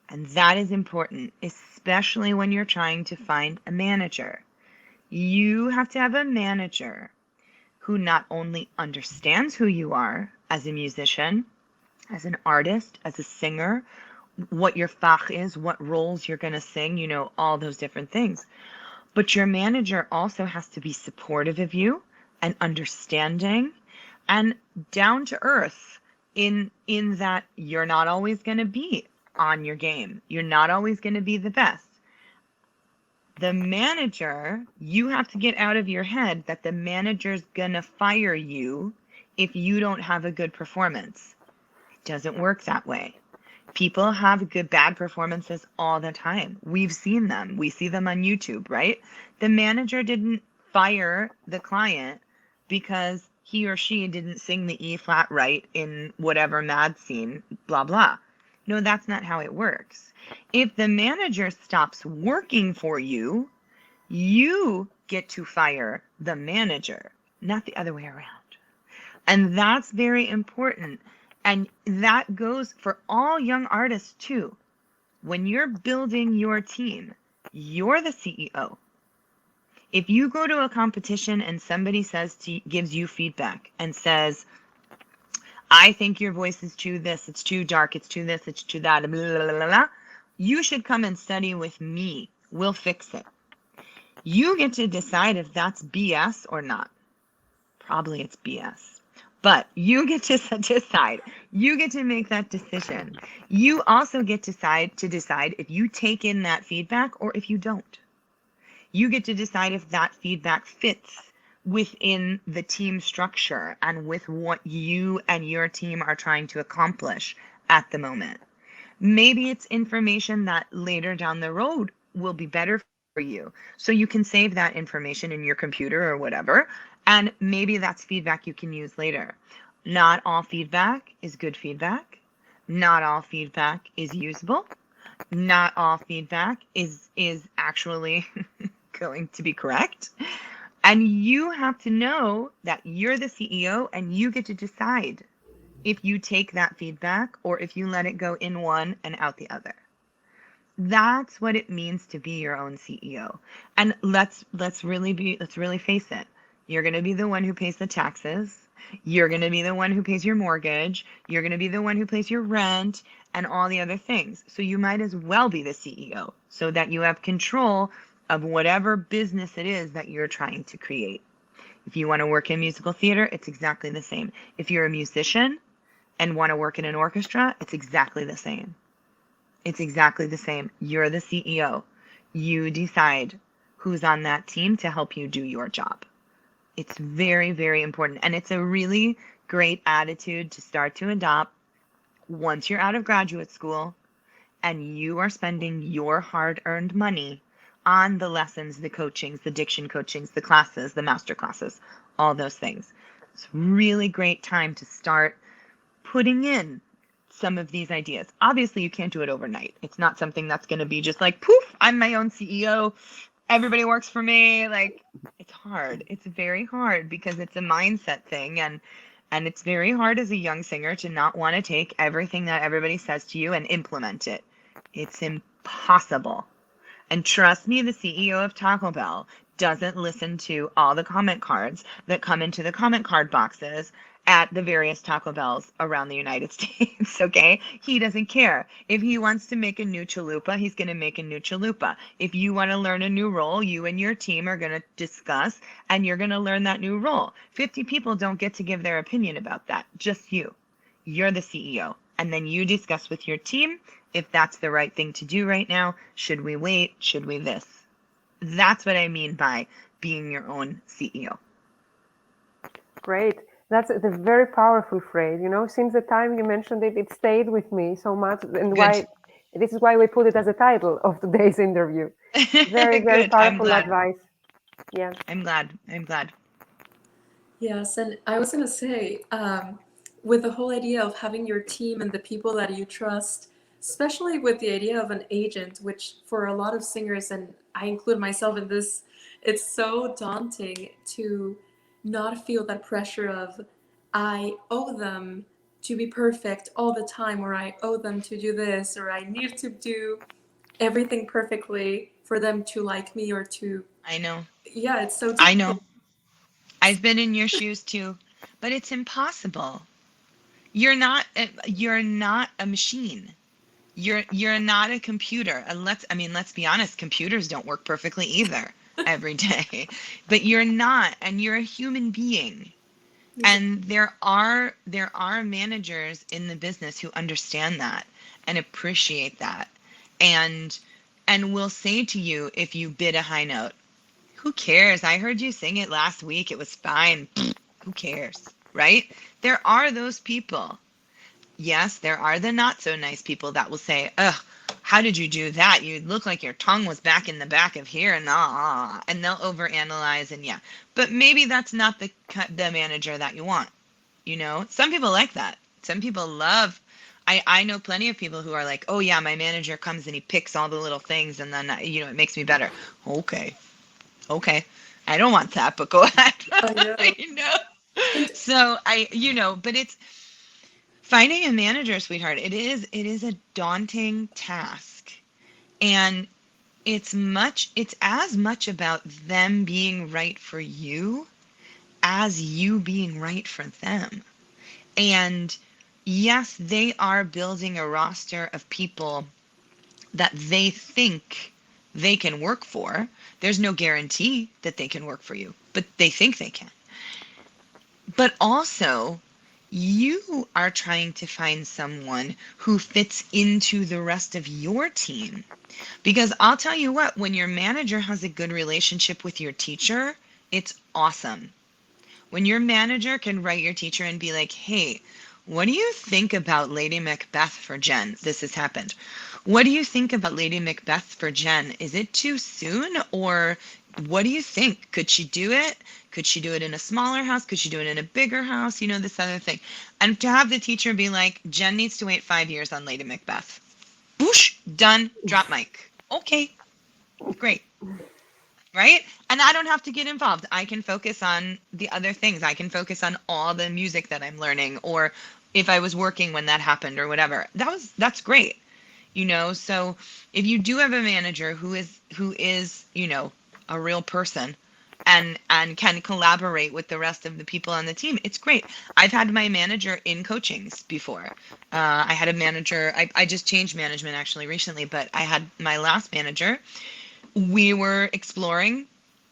And that is important, especially when you're trying to find a manager. You have to have a manager who not only understands who you are as a musician, as an artist, as a singer, what your fach is, what roles you're going to sing, you know, all those different things. But your manager also has to be supportive of you and understanding and down to earth in that you're not always going to be on your game. You're not always going to be the best. The manager, you have to get out of your head that the manager's going to fire you if you don't have a good performance. It doesn't work that way. People have bad performances all the time. We've seen them. We see them on YouTube, right? The manager didn't fire the client because he or she didn't sing the E flat right in whatever mad scene, blah, blah. No, that's not how it works. If the manager stops working for you, you get to fire the manager, not the other way around. And that's very important. And that goes for all young artists too. When you're building your team, you're the CEO. If you go to a competition and somebody gives you feedback and says, I think your voice is too this, it's too dark, it's too this, it's too that, blah, blah, blah, blah, you should come and study with me. We'll fix it. You get to decide if that's BS or not. Probably it's BS. But you get to decide. You get to make that decision. You also get to decide if you take in that feedback or if you don't. You get to decide if that feedback fits within the team structure and with what you and your team are trying to accomplish at the moment. Maybe it's information that later down the road will be better for you. So you can save that information in your computer or whatever, and maybe that's feedback you can use later. Not all feedback is good feedback. Not all feedback is usable. Not all feedback is actually going to be correct. And you have to know that you're the CEO and you get to decide if you take that feedback or if you let it go in one and out the other. That's what it means to be your own CEO. And let's really face it. You're going to be the one who pays the taxes. You're going to be the one who pays your mortgage. You're going to be the one who pays your rent and all the other things. So you might as well be the CEO so that you have control of whatever business it is that you're trying to create. If you want to work in musical theater, it's exactly the same. If you're a musician and want to work in an orchestra, it's exactly the same. It's exactly the same. You're the CEO. You decide who's on that team to help you do your job. It's very, very important. And it's a really great attitude to start to adopt once you're out of graduate school and you are spending your hard-earned money on the lessons, the coachings, the diction coachings, the classes, the master classes, all those things. It's a really great time to start putting in some of these ideas. Obviously, you can't do it overnight. It's not something that's going to be just like, poof, I'm my own CEO. Everybody works for me. Like, it's hard. It's very hard because it's a mindset thing. And it's very hard as a young singer to not want to take everything that everybody says to you and implement it. It's impossible. And trust me, the CEO of Taco Bell doesn't listen to all the comment cards that come into the comment card boxes at the various Taco Bells around the United States, okay? He doesn't care. If he wants to make a new chalupa, he's going to make a new chalupa. If you want to learn a new role, you and your team are going to discuss, and you're going to learn that new role. 50 people don't get to give their opinion about that, just you. You're the CEO. And then you discuss with your team if that's the right thing to do right now. Should we wait? Should we this? That's what I mean by being your own CEO. Great. That's a very powerful phrase. You know, since the time you mentioned it, it stayed with me so much. And this is why we put it as a title of today's interview. Very, very powerful advice. Yeah. I'm glad. Yes, and I was going to say, with the whole idea of having your team and the people that you trust especially with the idea of an agent, which for a lot of singers, and I include myself in this, it's so daunting to not feel that pressure of I owe them to be perfect all the time, or I owe them to do this, or I need to do everything perfectly for them to like me or to, I know. yeah, it's so I difficult. know. I've been in your shoes too, but it's impossible. You're not a machine. You're not a computer. And let's be honest, computers don't work perfectly either every day. But you're not, and you're a human being. And there are managers in the business who understand that and appreciate that. And will say to you if you bid a high note, who cares? I heard you sing it last week. It was fine. Who cares? Right? There are those people. Yes, there are the not so nice people that will say, ugh, how did you do that? You look like your tongue was back in the back of here and they'll overanalyze and yeah. But maybe that's not the manager that you want. Some people like that. Some people love. I know plenty of people who are like, oh yeah, my manager comes and he picks all the little things and then it makes me better. Okay. I don't want that, but go ahead. I know. you know. And So but it's finding a manager, sweetheart. It is a daunting task, and it's as much about them being right for you as you being right for them. And yes, they are building a roster of people that they think they can work for. There's no guarantee that they can work for you, but they think they can. But also, you are trying to find someone who fits into the rest of your team. Because I'll tell you what, when your manager has a good relationship with your teacher, it's awesome. When your manager can write your teacher and be like, hey, what do you think about Lady Macbeth for Jen? This has happened. What do you think about Lady Macbeth for Jen? Is it too soon? Or what do you think? Could she do it? Could she do it in a smaller house? Could she do it in a bigger house? This other thing. And to have the teacher be like, Jen needs to wait 5 years on Lady Macbeth. Boosh, done, drop mic. Okay, great. Right? And I don't have to get involved. I can focus on the other things. I can focus on all the music that I'm learning, or if I was working when that happened or whatever. That's great. So if you do have a manager who is, a real person and can collaborate with the rest of the people on the team, it's great. I've had my manager in coachings before. I had a manager, I just changed management actually recently, but I had my last manager. We were exploring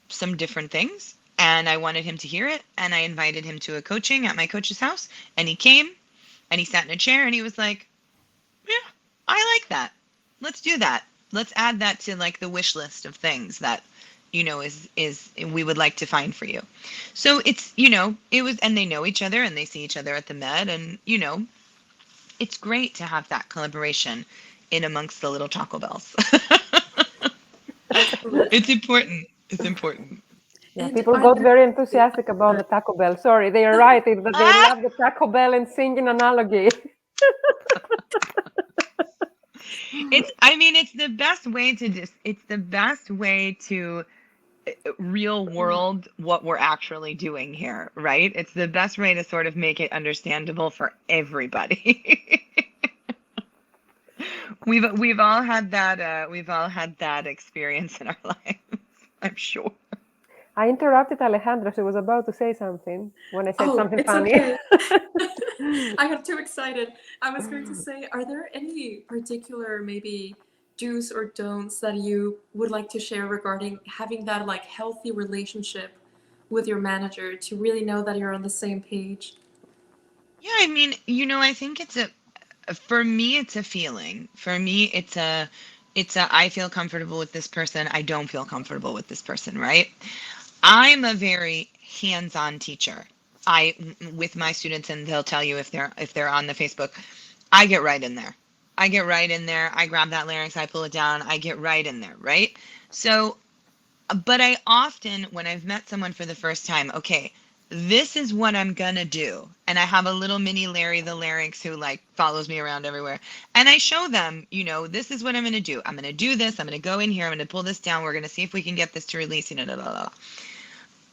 some different things and I wanted him to hear it. And I invited him to a coaching at my coach's house, and he came and he sat in a chair and he was like, yeah, I like that. Let's do that. Let's add that to like the wish list of things that, is we would like to find for you. So it's, it was, and they know each other and they see each other at the Med, and, it's great to have that collaboration in amongst the little Taco Bells. absolutely. It's important. It's important. Yeah, And people are got there, very enthusiastic about the Taco Bell. Sorry, they are right. That they Ah! love the Taco Bell and singing analogy. It's the best way to real world what we're actually doing here, right? It's the best way to sort of make it understandable for everybody. we've all had that experience in our lives, I'm sure. I interrupted Alejandra. She was about to say something when I said oh, something it's funny. okay. I got too excited. I was going to say, are there any particular maybe do's or don'ts that you would like to share regarding having that like healthy relationship with your manager to really know that you're on the same page? Yeah, I think for me, it's a feeling. For me, it's a I feel comfortable with this person. I don't feel comfortable with this person, right? I'm a very hands-on teacher. With my students, and they'll tell you if they're on the Facebook, I get right in there. I get right in there. I grab that larynx, I pull it down, I get right in there, right? So, but I often, when I've met someone for the first time, okay, this is what I'm going to do. And I have a little mini Larry the Larynx who like follows me around everywhere. And I show them, this is what I'm going to do. I'm going to do this. I'm going to go in here. I'm going to pull this down. We're going to see if we can get this to release.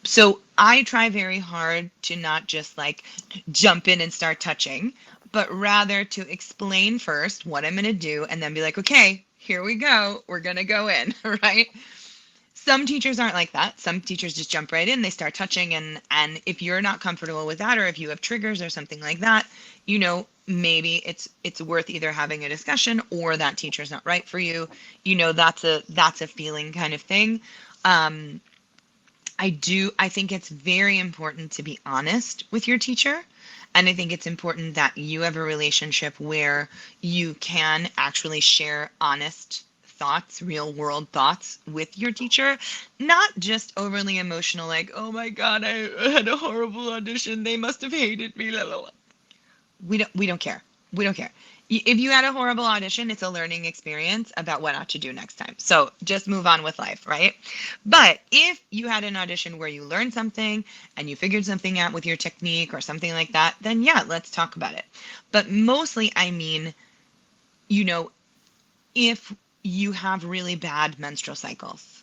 So I try very hard to not just like jump in and start touching, but rather to explain first what I'm going to do and then be like, okay, here we go. We're going to go in, right? Some teachers aren't like that. Some teachers just jump right in, they start touching, and if you're not comfortable with that, or if you have triggers or something like that, maybe it's worth either having a discussion or that teacher's not right for you. That's a feeling kind of thing. I think it's very important to be honest with your teacher. And I think it's important that you have a relationship where you can actually share honest thoughts, real world thoughts with your teacher, not just overly emotional, like, oh my God, I had a horrible audition. They must have hated me. La, la, la. We don't care. We don't care. If you had a horrible audition, it's a learning experience about what not to do next time. So just move on with life, right? But if you had an audition where you learned something and you figured something out with your technique or something like that, then yeah, let's talk about it. But mostly, I mean, if you have really bad menstrual cycles,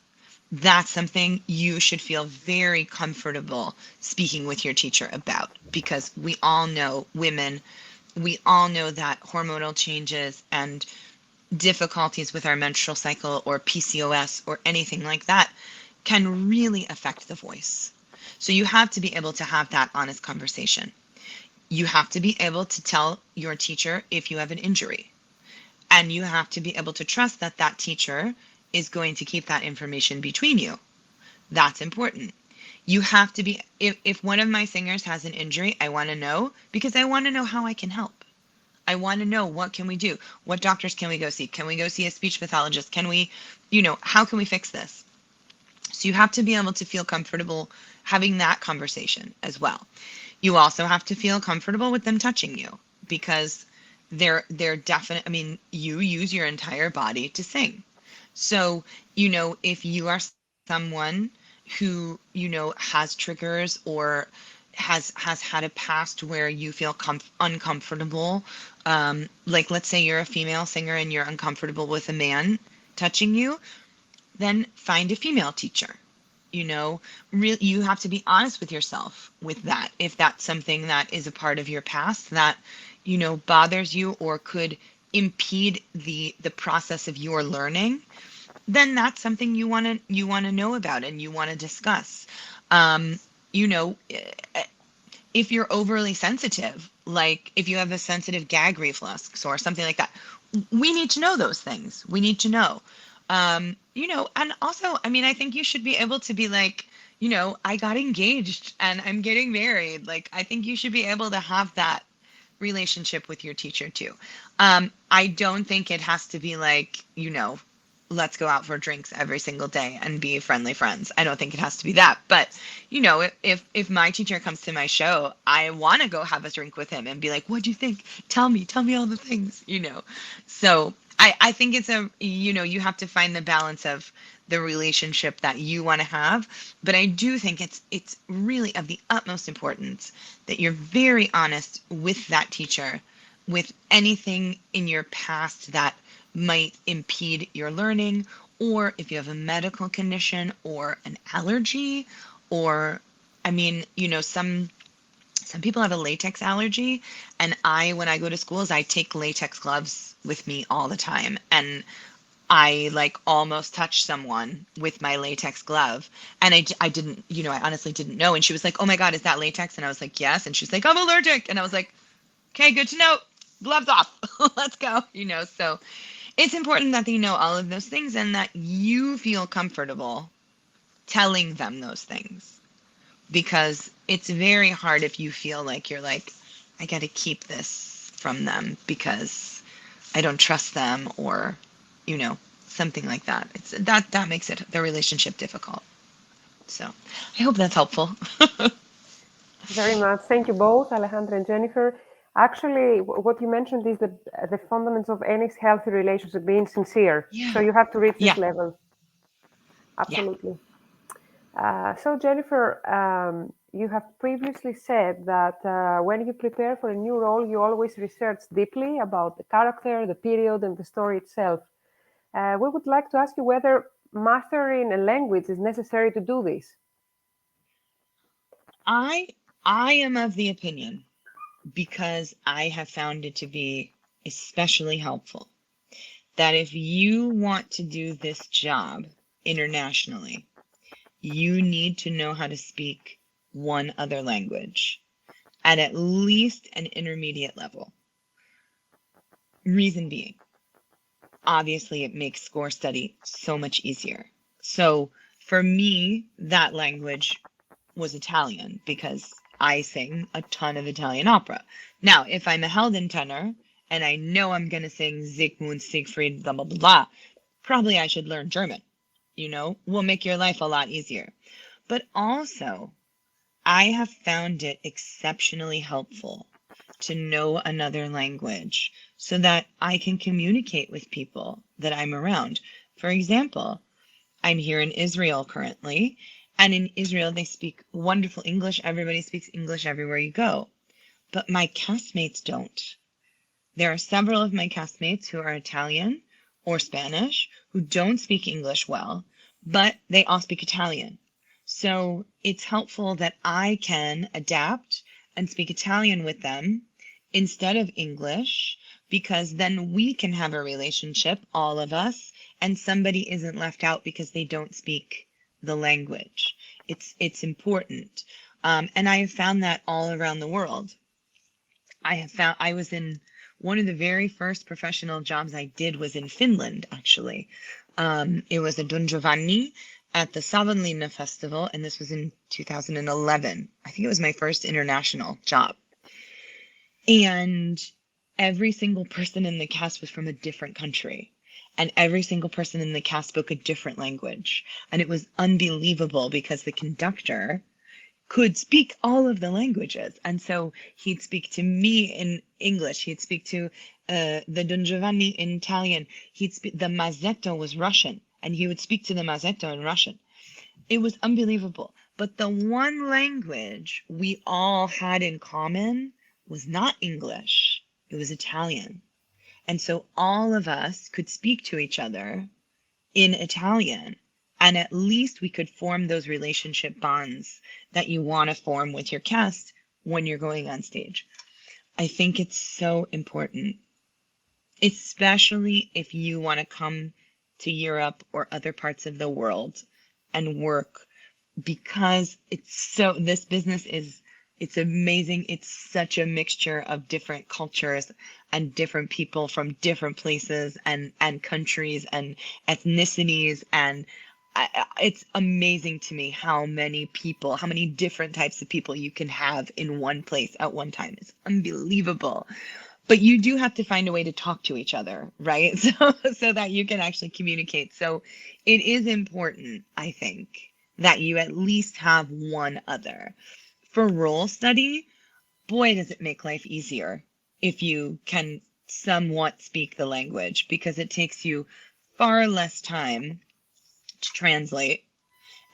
that's something you should feel very comfortable speaking with your teacher about, because we all know, women, we all know that hormonal changes and difficulties with our menstrual cycle or PCOS or anything like that can really affect the voice. So you have to be able to have that honest conversation. You have to be able to tell your teacher if you have an injury. And you have to be able to trust that that teacher is going to keep that information between you. That's important. You have to be, if one of my singers has an injury, I want to know, because I want to know how I can help. I want to know, what can we do? What doctors can we go see? Can we go see a speech pathologist? Can we, how can we fix this? So you have to be able to feel comfortable having that conversation as well. You also have to feel comfortable with them touching you, because they're definite. I mean, you use your entire body to sing. So, if you are someone who, has triggers or has had a past where you feel uncomfortable, like let's say you're a female singer and you're uncomfortable with a man touching you, then find a female teacher. You have to be honest with yourself with that. If that's something that is a part of your past that, bothers you or could impede the process of your learning, then that's something you want to know about and you want to discuss. You know, if you're overly sensitive, like if you have a sensitive gag reflux or something like that, we need to know those things. We need to know. And also, I mean, I think you should be able to be like, I got engaged and I'm getting married. Like, I think you should be able to have that relationship with your teacher too. I don't think it has to be like, let's go out for drinks every single day and be friendly friends. I don't think it has to be that. But, if my teacher comes to my show, I want to go have a drink with him and be like, what do you think? Tell me all the things, So I think it's you have to find the balance of the relationship that you want to have. But I do think it's really of the utmost importance that you're very honest with that teacher, with anything in your past that might impede your learning, or if you have a medical condition or an allergy, or, I mean, some people have a latex allergy, and when I go to schools, I take latex gloves with me all the time, and I like almost touched someone with my latex glove, and I didn't, I honestly didn't know, and she was like, oh my God, is that latex? And I was like, yes, and she's like, I'm allergic, and I was like, okay, good to know, gloves off, let's go, so it's important that they know all of those things and that you feel comfortable telling them those things, because it's very hard if you feel like you're like, I got to keep this from them because I don't trust them, or, something like that. It's that makes the relationship difficult. So I hope that's helpful. Very much. Thank you both, Alejandra and Jennifer. Actually, what you mentioned is the fundamentals of any healthy relationship, being sincere. Yeah. So you have to reach this level. Yeah. Absolutely. So Jennifer, you have previously said that when you prepare for a new role, you always research deeply about the character, the period, and the story itself. We would like to ask you whether mastering a language is necessary to do this. I am of the opinion, because I have found it to be especially helpful, that if you want to do this job internationally, you need to know how to speak one other language at least an intermediate level. Reason being, obviously, it makes score study so much easier. So for me, that language was Italian because I sing a ton of Italian opera. Now, if I'm a Helden tenor and I know I'm going to sing Siegmund, Siegfried, blah, blah, blah, blah, probably I should learn German. Will make your life a lot easier. But also, I have found it exceptionally helpful to know another language so that I can communicate with people that I'm around. For example, I'm here in Israel currently, and in Israel they speak wonderful English. Everybody speaks English everywhere you go. But my castmates don't. There are several of my castmates who are Italian or Spanish who don't speak English well, but they all speak Italian. So it's helpful that I can adapt and speak Italian with them instead of English, because then we can have a relationship, all of us, and somebody isn't left out because they don't speak the language. It's important. And I have found that all around the world. I was in one of the very first professional jobs I did was in Finland, actually. It was a Don Giovanni at the Savonlinna Festival, and this was in 2011. I think it was my first international job. And every single person in the cast was from a different country. And every single person in the cast spoke a different language. And it was unbelievable because the conductor could speak all of the languages. And so he'd speak to me in English. He'd speak to the Don Giovanni in Italian. The Mazzetto was Russian, and he would speak to the Mazzetto in Russian. It was unbelievable. But the one language we all had in common was not English. It was Italian. And so all of us could speak to each other in Italian. And at least we could form those relationship bonds that you want to form with your cast when you're going on stage. I think it's so important, especially if you want to come to Europe or other parts of the world and work, because this business it's amazing. It's such a mixture of different cultures and different people from different places and countries and ethnicities, and it's amazing to me how many different types of people you can have in one place at one time. It's unbelievable. But you do have to find a way to talk to each other, right? So that you can actually communicate. So it is important, I think, that you at least have one other. For role study, boy, does it make life easier if you can somewhat speak the language, because it takes you far less time to translate,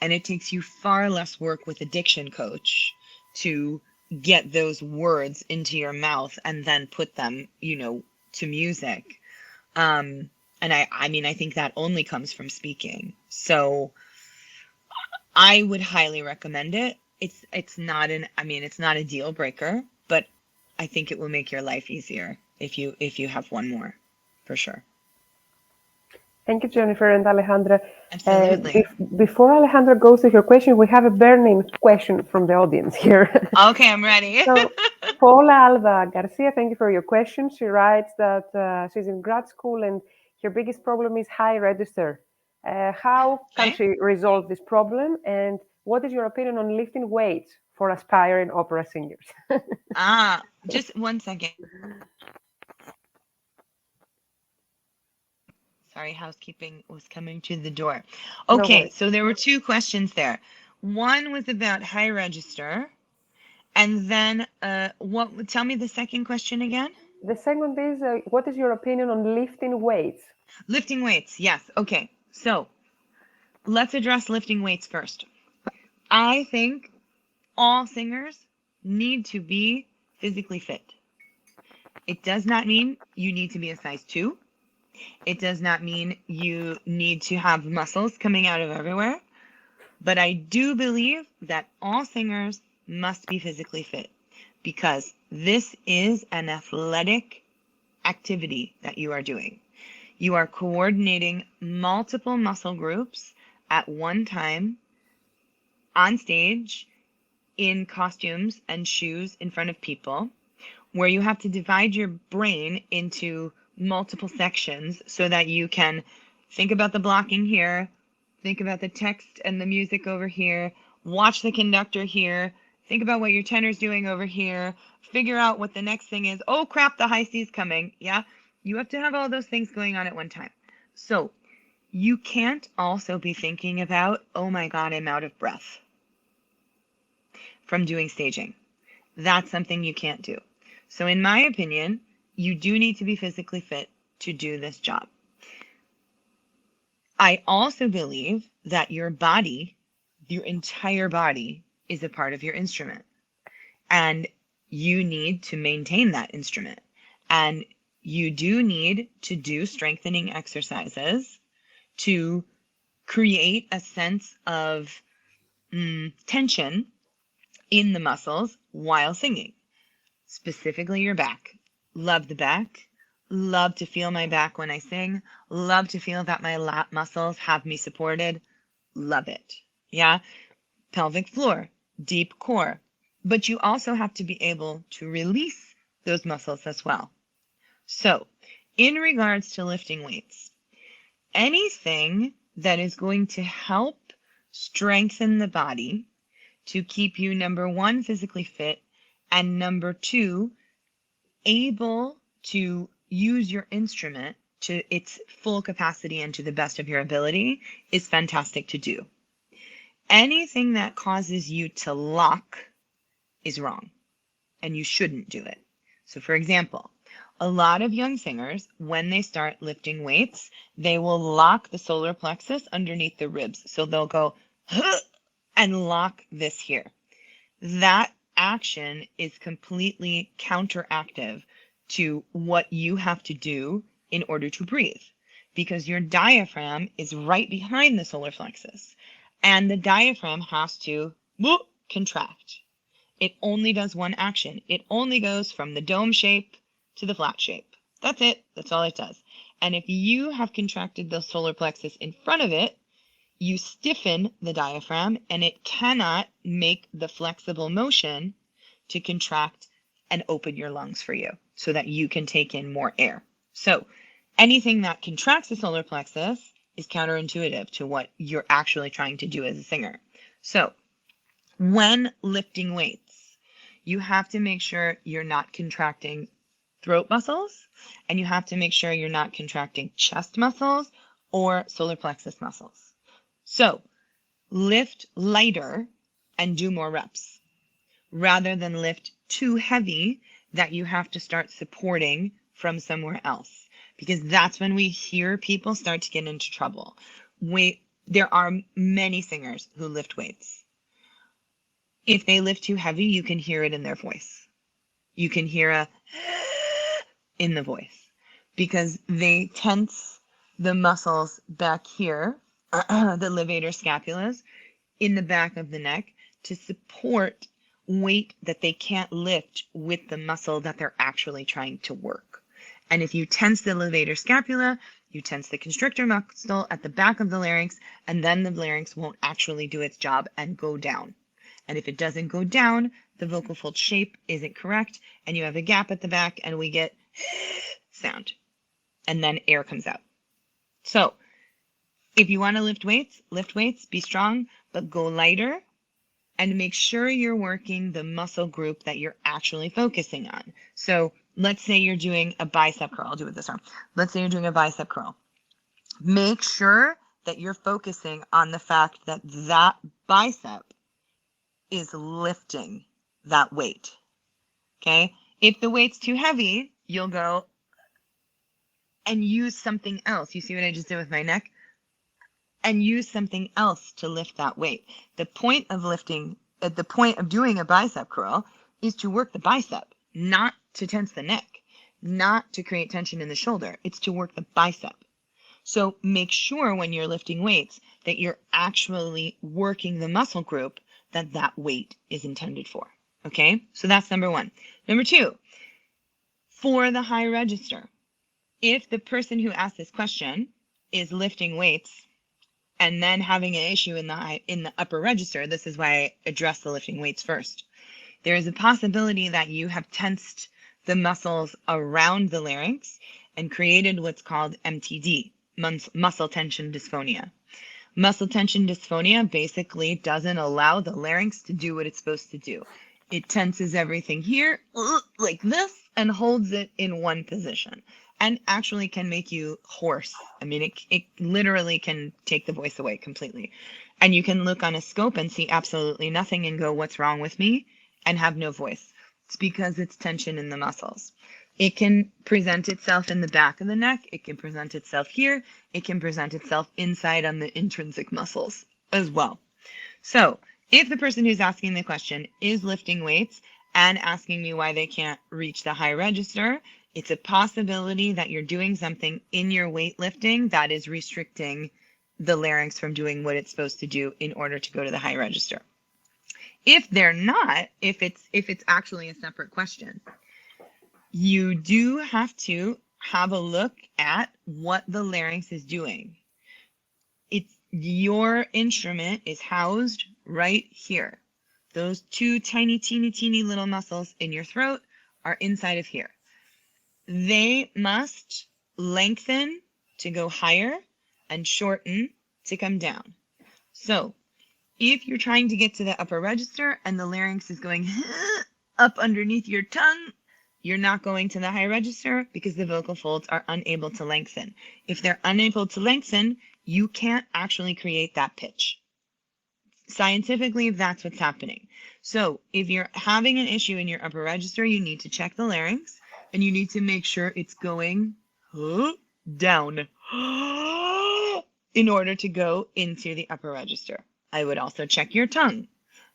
and it takes you far less work with a diction coach to get those words into your mouth and then put them, to music. And I think that only comes from speaking. So I would highly recommend it. It's not a deal breaker, but I think it will make your life easier if you have one more, for sure. Thank you, Jennifer and Alejandra. Absolutely. Before Alejandra goes to her question, we have a burning question from the audience here. Okay, I'm ready. So, Paula Alva Garcia, thank you for your question. She writes that she's in grad school and her biggest problem is high register. How can she resolve this problem? And what is your opinion on lifting weights for aspiring opera singers? Just 1 second. Sorry, housekeeping was coming to the door. Okay, No, so there were two questions there. One was about high register, and then tell me the second question again. The second is, what is your opinion on lifting weights? Lifting weights, yes. Okay, so let's address lifting weights first. I think all singers need to be physically fit. It does not mean you need to be a size 2. It does not mean you need to have muscles coming out of everywhere. But I do believe that all singers must be physically fit because this is an athletic activity that you are doing. You are coordinating multiple muscle groups at one time on stage in costumes and shoes in front of people, where you have to divide your brain into multiple sections so that you can think about the blocking here, think about the text and the music over here, watch the conductor here, think about what your tenor's doing over here, figure out what the next thing is. Oh crap, the high C's coming. Yeah, you have to have all those things going on at one time. So you can't also be thinking about, oh my God, I'm out of breath from doing staging. That's something you can't do. So in my opinion, you do need to be physically fit to do this job. I also believe that your body, your entire body, is a part of your instrument. And you need to maintain that instrument. And you do need to do strengthening exercises to create a sense of tension in the muscles while singing, specifically your back. Love the back. Love to feel my back when I sing. Love to feel that my lat muscles have me supported. Love it. Yeah. Pelvic floor, deep core. But you also have to be able to release those muscles as well. So, in regards to lifting weights, anything that is going to help strengthen the body to keep you, number one, physically fit, and number two, able to use your instrument to its full capacity and to the best of your ability is fantastic to do. Anything that causes you to lock is wrong, and you shouldn't do it. So for example, a lot of young singers, when they start lifting weights, they will lock the solar plexus underneath the ribs. So they'll go and lock this here. That action is completely counteractive to what you have to do in order to breathe, because your diaphragm is right behind the solar plexus, and the diaphragm has to contract. It only does one action. It only goes from the dome shape to the flat shape. That's it. That's all it does. And if you have contracted the solar plexus in front of it, you stiffen the diaphragm and it cannot make the flexible motion to contract and open your lungs for you so that you can take in more air. So anything that contracts the solar plexus is counterintuitive to what you're actually trying to do as a singer. So when lifting weights, you have to make sure you're not contracting throat muscles, and you have to make sure you're not contracting chest muscles or solar plexus muscles. So lift lighter and do more reps rather than lift too heavy that you have to start supporting from somewhere else, because that's when we hear people start to get into trouble. There are many singers who lift weights. If they lift too heavy, you can hear it in their voice. You can hear a in the voice because they tense the muscles back here, the levator scapulas, in the back of the neck to support weight that they can't lift with the muscle that they're actually trying to work. And if you tense the levator scapula, you tense the constrictor muscle at the back of the larynx, and then the larynx won't actually do its job and go down. And if it doesn't go down, the vocal fold shape isn't correct, and you have a gap at the back, and we get sound. And then air comes out. So if you want to lift weights, be strong, but go lighter, and make sure you're working the muscle group that you're actually focusing on. So let's say you're doing a bicep curl. I'll do it this arm. Let's say you're doing a bicep curl. Make sure that you're focusing on the fact that that bicep is lifting that weight. Okay? If the weight's too heavy, you'll go and use something else. You see what I just did with my neck? And use something else to lift that weight. The point of lifting at the point of doing a bicep curl is to work the bicep, not to tense the neck, not to create tension in the shoulder. It's to work the bicep. So make sure when you're lifting weights that you're actually working the muscle group that that weight is intended for. Okay, so that's number one. Number two, for the high register, if the person who asked this question is lifting weights and then having an issue in the upper register, this is why I address the lifting weights first. There is a possibility that you have tensed the muscles around the larynx and created what's called MTD, muscle tension dysphonia. Muscle tension dysphonia basically doesn't allow the larynx to do what it's supposed to do. It tenses everything here like this and holds it in one position, and actually can make you hoarse. I mean, it literally can take the voice away completely. And you can look on a scope and see absolutely nothing and go, what's wrong with me? And have no voice. It's because it's tension in the muscles. It can present itself in the back of the neck. It can present itself here. It can present itself inside on the intrinsic muscles as well. So if the person who's asking the question is lifting weights and asking me why they can't reach the high register, it's a possibility that you're doing something in your weightlifting that is restricting the larynx from doing what it's supposed to do in order to go to the high register. If they're not, if it's actually a separate question, you do have to have a look at what the larynx is doing. Your instrument is housed right here. Those two tiny, teeny, teeny little muscles in your throat are inside of here. They must lengthen to go higher and shorten to come down. So if you're trying to get to the upper register and the larynx is going up underneath your tongue, you're not going to the high register because the vocal folds are unable to lengthen. If they're unable to lengthen, you can't actually create that pitch. Scientifically, that's what's happening. So if you're having an issue in your upper register, you need to check the larynx and you need to make sure it's going down in order to go into the upper register. I would also check your tongue,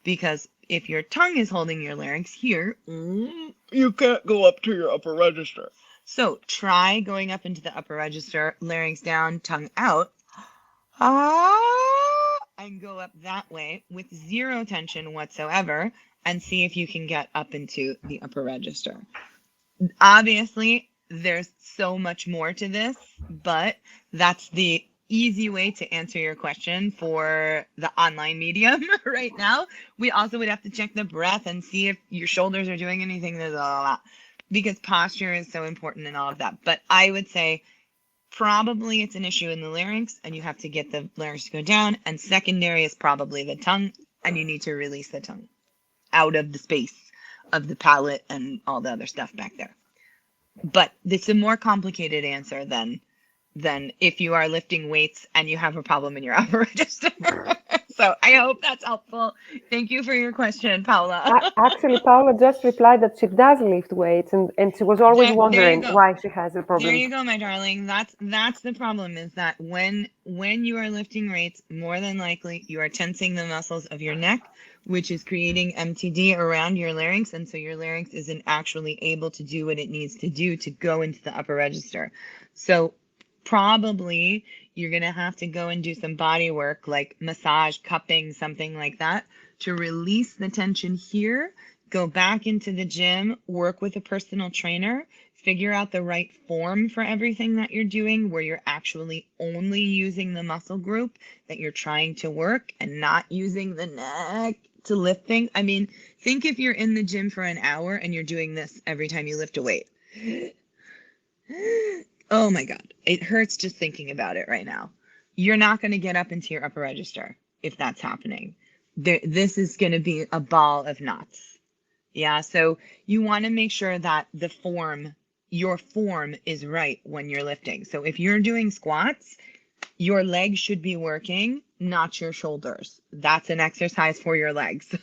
because if your tongue is holding your larynx here, you can't go up to your upper register. So try going up into the upper register, larynx down, tongue out, and go up that way with zero tension whatsoever, and see if you can get up into the upper register. Obviously, there's so much more to this, but that's the easy way to answer your question for the online medium right now. We also would have to check the breath and see if your shoulders are doing anything, because posture is so important and all of that. But I would say probably it's an issue in the larynx and you have to get the larynx to go down, and secondary is probably the tongue, and you need to release the tongue out of the space of the palate and all the other stuff back there. But it's a more complicated answer than if you are lifting weights and you have a problem in your upper register. So I hope that's helpful. Thank you for your question, Paula. Actually, Paula just replied that she does lift weights, and she was always wondering why she has a problem. There you go, my darling. That's the problem, is that when you are lifting weights, more than likely you are tensing the muscles of your neck, which is creating MTD around your larynx, and so your larynx isn't actually able to do what it needs to do to go into the upper register. So probably you're going to have to go and do some body work, like massage, cupping, something like that, to release the tension here. Go back into the gym, work with a personal trainer, figure out the right form for everything that you're doing, where you're actually only using the muscle group that you're trying to work and not using the neck to lift things. I mean, think if you're in the gym for an hour and you're doing this every time you lift a weight. Oh my God, it hurts just thinking about it right now. You're not going to get up into your upper register if that's happening. This is going to be a ball of knots. Yeah, so you want to make sure that your form is right when you're lifting. So if you're doing squats, your legs should be working, not your shoulders. That's an exercise for your legs.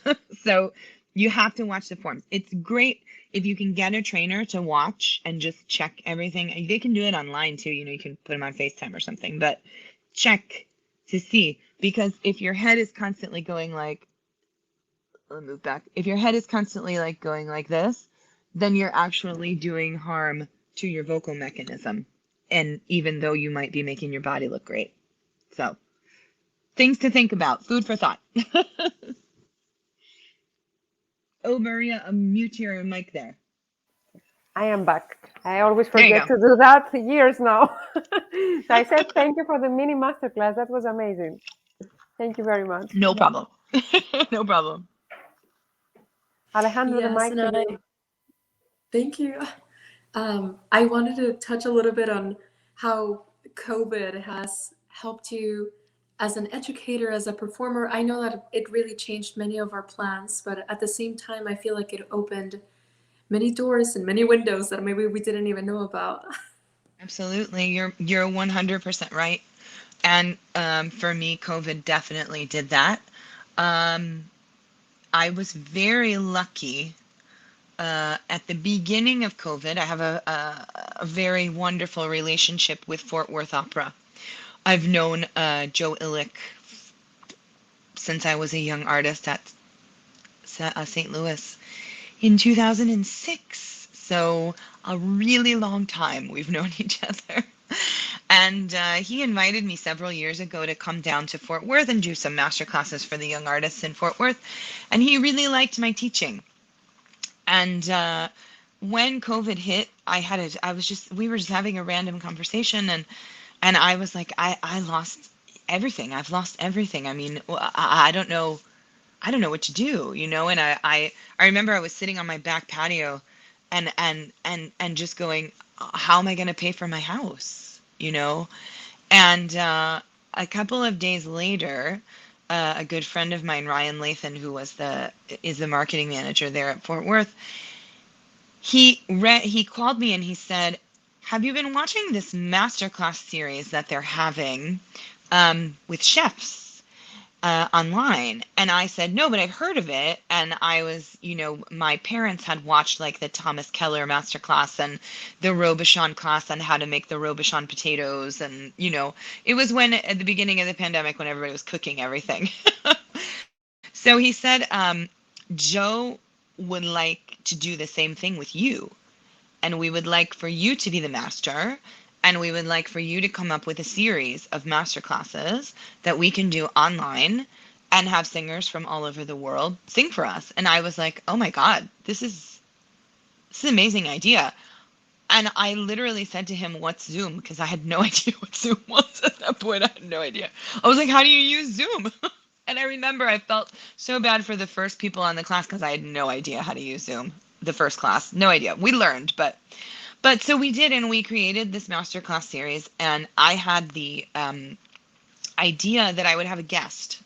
So you have to watch the forms. It's great if you can get a trainer to watch and just check everything. They can do it online too. You can put them on FaceTime or something, but check to see, because if your head is constantly going like, I'll move back. If your head is constantly like going like this, then you're actually doing harm to your vocal mechanism. And even though you might be making your body look great. So, things to think about. Food for thought. Oh, Maria, mute your mic there. I am back. I always There you forget go. to do that years now. So I said thank you for the mini masterclass. That was amazing. Thank you very much. No problem. No problem. Alejandro, the Yes, mic and to you. thank you. I wanted to touch a little bit on how COVID has helped you as an educator, as a performer. I know that it really changed many of our plans, but at the same time, I feel like it opened many doors and many windows that maybe we didn't even know about. Absolutely. You're 100% right. And for me, COVID definitely did that. I was very lucky at the beginning of COVID. I have a very wonderful relationship with Fort Worth Opera. I've known Joe Illick since I was a young artist at St. Louis in 2006. So a really long time we've known each other. And he invited me several years ago to come down to Fort Worth and do some master classes for the young artists in Fort Worth. And he really liked my teaching. And when COVID hit, we were just having a random conversation, and I was like, I lost everything. I've lost everything. I mean, I don't know. I don't know what to do, you know? And I remember I was sitting on my back patio and just going, how am I going to pay for my house, you know? And a couple of days later, a good friend of mine, Ryan Lathan, who is the marketing manager there at Fort Worth, he called me and he said, have you been watching this masterclass series that they're having with chefs online? And I said, no, but I've heard of it. And I was, my parents had watched like the Thomas Keller masterclass and the Robuchon class on how to make the Robuchon potatoes. And, it was when at the beginning of the pandemic when everybody was cooking everything. So he said, Joe would like to do the same thing with you. And we would like for you to be the master. And we would like for you to come up with a series of master classes that we can do online and have singers from all over the world sing for us. And I was like, oh my God, this is an amazing idea. And I literally said to him, what's Zoom? Because I had no idea what Zoom was at that point. I had no idea. I was like, how do you use Zoom? And I remember I felt so bad for the first people on the class because I had no idea how to use Zoom. The first class, no idea. We learned, but so we did, and we created this masterclass series, and I had the idea that I would have a guest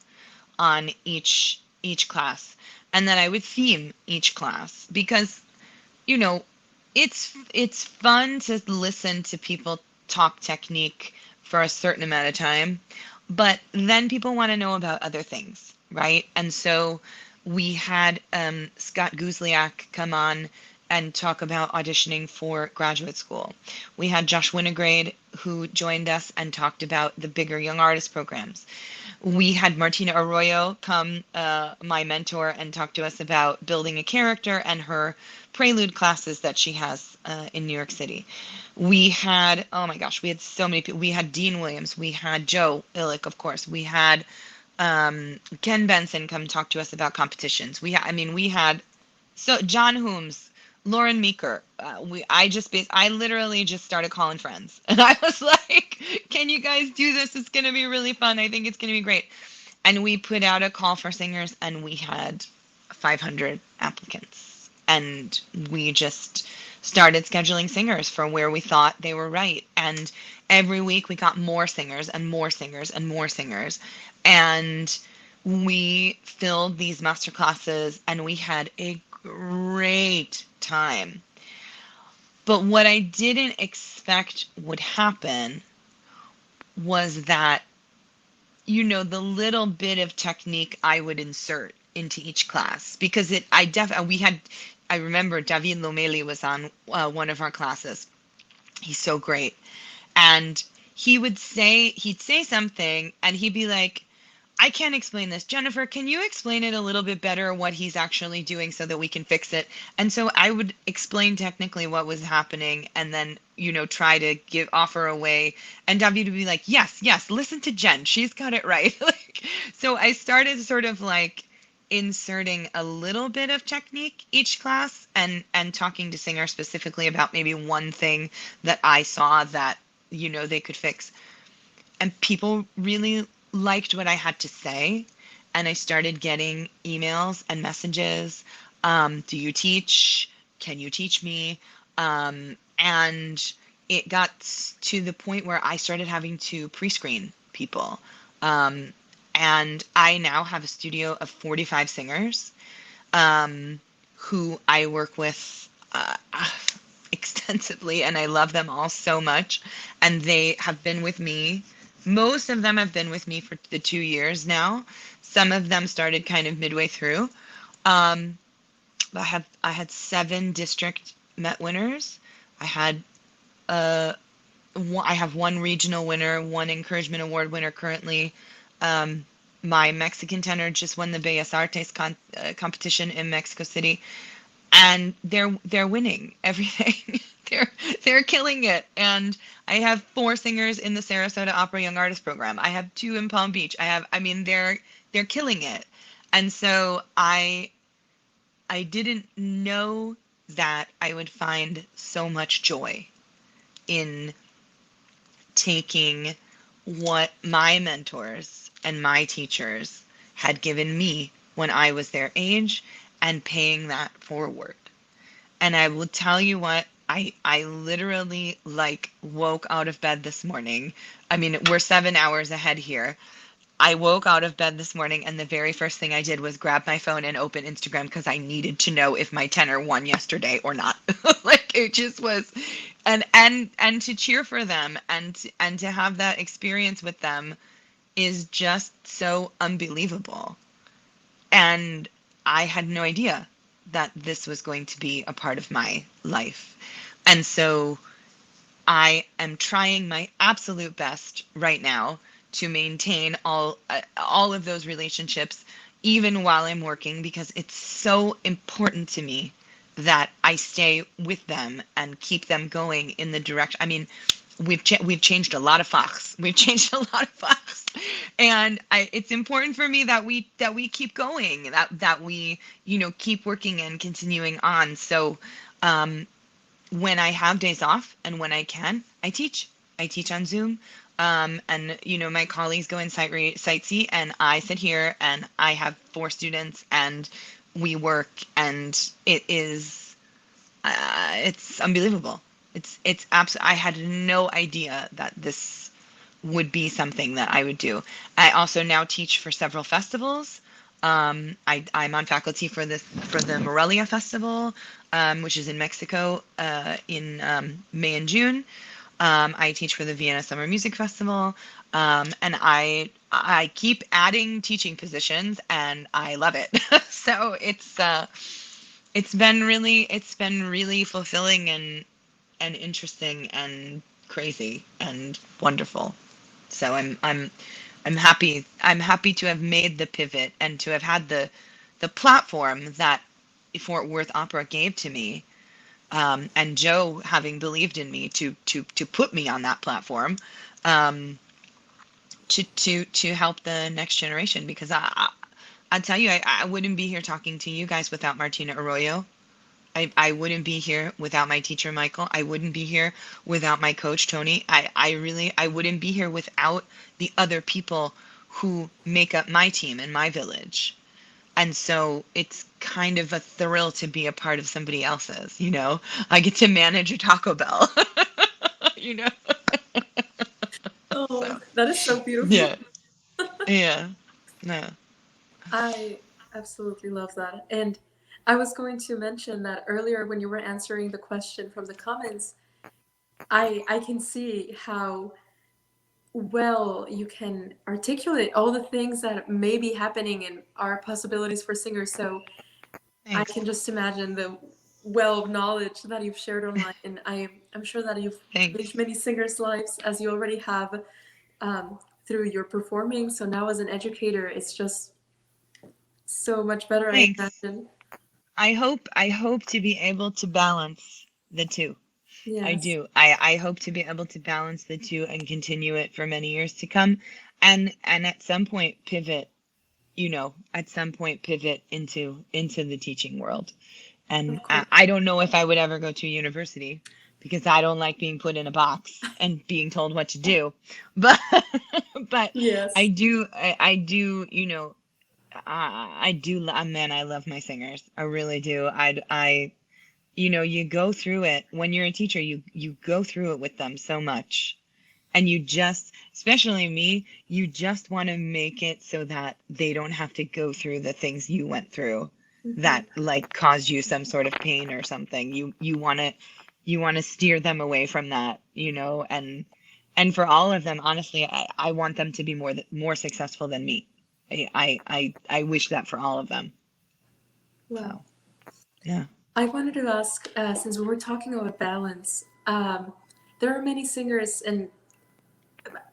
on each class, and that I would theme each class because, it's fun to listen to people talk technique for a certain amount of time, but then people want to know about other things, right? And so we had Scott Guzliak come on and talk about auditioning for graduate school. We had Josh Winograde, who joined us and talked about the bigger young artist programs. We had Martina Arroyo come, my mentor, and talk to us about building a character and her Prelude classes that she has in New York City. We had, oh my gosh, we had so many people. We had Dean Williams. We had Joe Illick, of course. We had Ken Benson come talk to us about competitions. We had so John Holmes, Lauren Meeker. I literally just started calling friends, and I was like, "Can you guys do this? It's gonna be really fun. I think it's gonna be great." And we put out a call for singers, and we had 500 applicants, and we just started scheduling singers for where we thought they were right. And every week we got more singers and more singers and more singers, and we filled these master classes, and we had a great time. But what I didn't expect would happen was that, the little bit of technique I would insert into each class, because I remember David Lomeli was on one of our classes. He's so great. And he'd say something and he'd be like, I can't explain this. Jennifer, can you explain it a little bit better what he's actually doing so that we can fix it? And so I would explain technically what was happening and then, try to offer a way. And David would be like, yes, yes, listen to Jen. She's got it right. So I started sort of like inserting a little bit of technique each class and talking to singers specifically about maybe one thing that I saw that, they could fix. And people really liked what I had to say. And I started getting emails and messages. Do you teach? Can you teach me? And it got to the point where I started having to pre-screen people. And I now have a studio of 45 singers who I work with extensively, and I love them all so much. And they have been with me. Most of them have been with me for the 2 years now. Some of them started kind of midway through. I had 7 district Met winners. I have 1 regional winner, 1 encouragement award winner currently. My Mexican tenor just won the Bellas Artes competition in Mexico City, and they're winning everything. they're killing it. And I have 4 singers in the Sarasota Opera Young Artist Program. I have 2 in Palm Beach. They're killing it. And so I didn't know that I would find so much joy in taking what my mentors and my teachers had given me when I was their age and paying that forward. And I will tell you what, I literally woke out of bed this morning. I mean, we're 7 hours ahead here. I woke out of bed this morning and the very first thing I did was grab my phone and open Instagram because I needed to know if my tenor won yesterday or not. It just was, and to cheer for them and to have that experience with them is just so unbelievable. And I had no idea that this was going to be a part of my life. And so I am trying my absolute best right now to maintain all of those relationships, even while I'm working, because it's so important to me that I stay with them and keep them going in the direction. I mean, we've changed a lot of Fox. We've changed a lot of Fox, and it's important for me that we keep going, that we keep working and continuing on. So when I have days off and when I can, I teach on Zoom. And my colleagues go in sightsee, and I sit here and I have 4 students and we work, and it is it's unbelievable. It's absolutely. I had no idea that this would be something that I would do. I also now teach for several festivals. I'm on faculty for the Morelia Festival, which is in Mexico in May and June. I teach for the Vienna Summer Music Festival, and I keep adding teaching positions, and I love it. So it's been really fulfilling and interesting and crazy and wonderful. So I'm happy to have made the pivot and to have had the platform that Fort Worth Opera gave to me, and Joe having believed in me to put me on that platform, to help the next generation, because I tell you, I wouldn't be here talking to you guys without Martina Arroyo. I wouldn't be here without my teacher, Michael. I wouldn't be here without my coach, Tony. I wouldn't be here without the other people who make up my team and my village. And so it's kind of a thrill to be a part of somebody else's, I get to manage a Taco Bell, you know? Oh, So, that is so beautiful. yeah. Yeah. No. I absolutely love that. And I was going to mention that earlier when you were answering the question from the comments, I can see how well you can articulate all the things that may be happening and are possibilities for singers. So Thanks. I can just imagine the well of knowledge that you've shared online. And I'm sure that you've Thanks. changed many singers' lives, as you already have through your performing. So now as an educator, it's just so much better, I Thanks. imagine. I hope to be able to balance the two. I Yes. do. I hope to be able to balance the two and continue it for many years to come, and at some point pivot, at some point pivot into the teaching world. And Of course. I don't know if I would ever go to university because I don't like being put in a box and being told what to do. But but Yes. I do man, I love my singers. I really do. You go through it when you're a teacher, you go through it with them so much. And you just, especially me, you just want to make it so that they don't have to go through the things you went through that like caused you some sort of pain or something. You want to steer them away from that, and for all of them, honestly, I want them to be more successful than me. I wish that for all of them. Wow. So, yeah. I wanted to ask, since we were talking about balance, there are many singers, and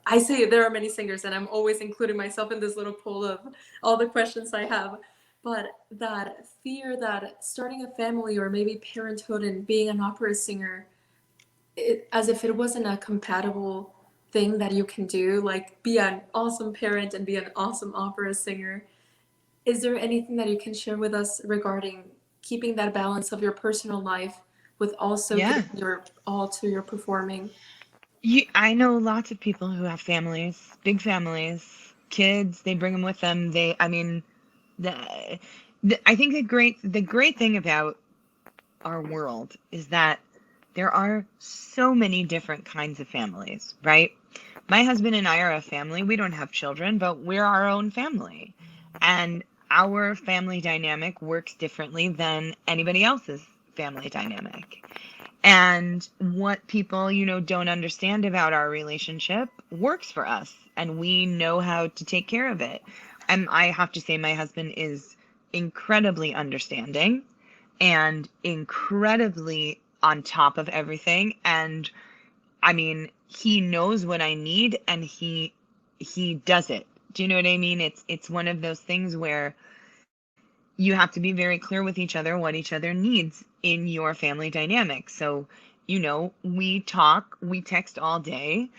I say there are many singers, and I'm always including myself in this little pool of all the questions I have. But that fear that starting a family or maybe parenthood and being an opera singer, as if it wasn't a compatible thing that you can do, like be an awesome parent and be an awesome opera singer. Is there anything that you can share with us regarding keeping that balance of your personal life with also Yeah. giving your all to your performing? I know lots of people who have families, big families, kids. They bring them with them. I mean, I think the great thing about our world is that there are so many different kinds of families, right? My husband and I are a family. We don't have children, but we're our own family, and our family dynamic works differently than anybody else's family dynamic. And what people, don't understand about our relationship works for us, and we know how to take care of it. And I have to say, my husband is incredibly understanding and incredibly on top of everything. And I mean, he knows what I need, and he does it. Do you know what I mean? It's one of those things where you have to be very clear with each other what each other needs in your family dynamic. So, we text all day.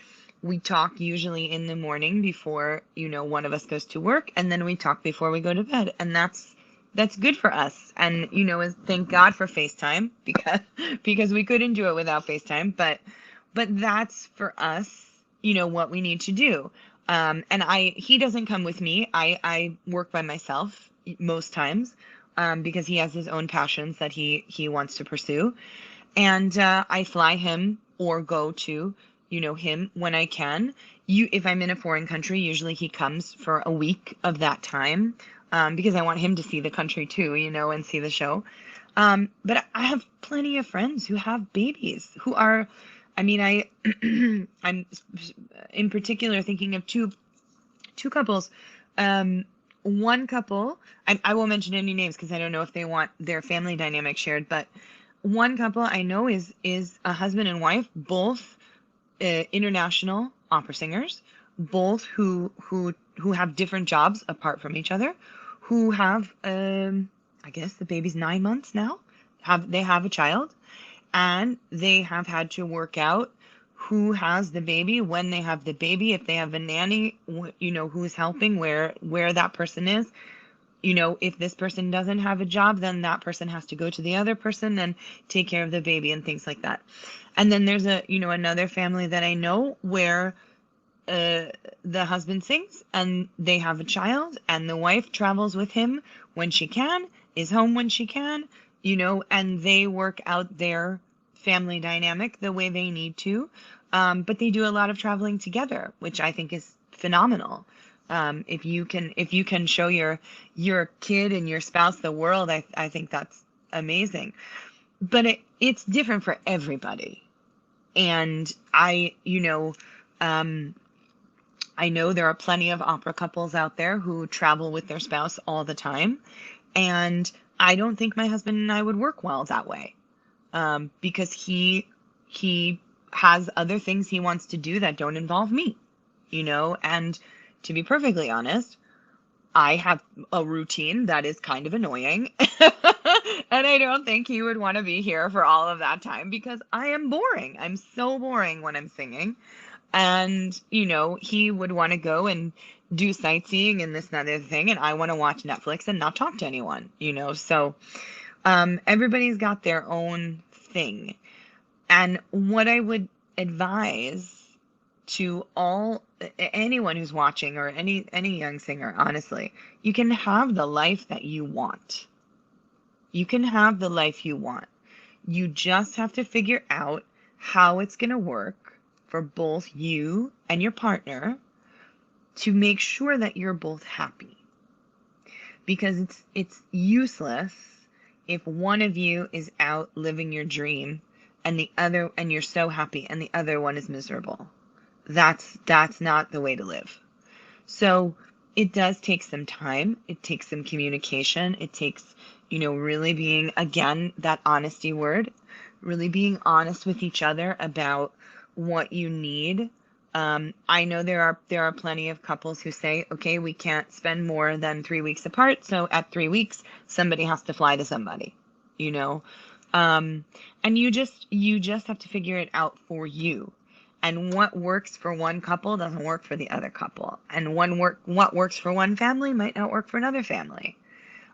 We talk usually in the morning before, one of us goes to work, and then we talk before we go to bed. And that's good for us. And, thank God for FaceTime because we couldn't do it without FaceTime. But that's for us, what we need to do. And he doesn't come with me. I work by myself most times, because he has his own passions that he wants to pursue. And I fly him or go to, him when I can. If I'm in a foreign country, usually he comes for a week of that time, because I want him to see the country too, and see the show. But I have plenty of friends who have babies who are, I'm in particular thinking of two couples. One couple, I won't mention any names because I don't know if they want their family dynamic shared, but one couple I know is a husband and wife, both international opera singers, both who have different jobs apart from each other, who have I guess the baby's 9 months now. They have a child, and they have had to work out who has the baby, when they have the baby, if they have a nanny, who's helping, where that person is. If this person doesn't have a job, then that person has to go to the other person and take care of the baby and things like that. And then there's another family that I know where the husband sings and they have a child, and the wife travels with him when she can, is home when she can, and they work out their family dynamic the way they need to. But they do a lot of traveling together, which I think is phenomenal. If you can show your kid and your spouse the world, I think that's amazing. But it's different for everybody. And I know there are plenty of opera couples out there who travel with their spouse all the time. And I don't think my husband and I would work well that way, because he has other things he wants to do that don't involve me. And to be perfectly honest, I have a routine that is kind of annoying. And I don't think he would want to be here for all of that time because I am boring. I'm so boring when I'm singing. And, he would want to go and do sightseeing and this and that other thing. And I want to watch Netflix and not talk to anyone, So everybody's got their own thing. And what I would advise to anyone who's watching or any young singer, honestly, you can have the life that you want. You can have the life you want. You just have to figure out how it's going to work for both you and your partner to make sure that you're both happy. Because it's useless if one of you is out living your dream and you're so happy and the other one is miserable. That's not the way to live. So it does take some time. It takes some communication. It takes, really being, again, that honesty word, really being honest with each other about what you need. I know there are plenty of couples who say, okay, we can't spend more than 3 weeks apart. So at 3 weeks, somebody has to fly to somebody, and you just have to figure it out for you. And what works for one couple doesn't work for the other couple. And what works for one family might not work for another family.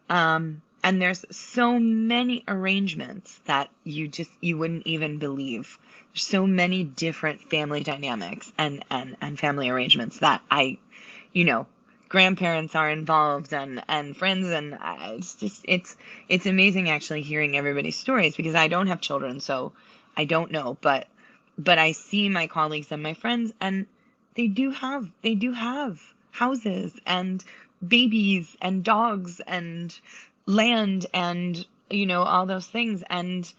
And there's so many arrangements that you wouldn't even believe. There's so many different family dynamics and family arrangements that grandparents are involved and friends, and it's amazing actually hearing everybody's stories, because I don't have children, so I don't know, but I see my colleagues and my friends, and they do have houses and babies and dogs and land and all those things. And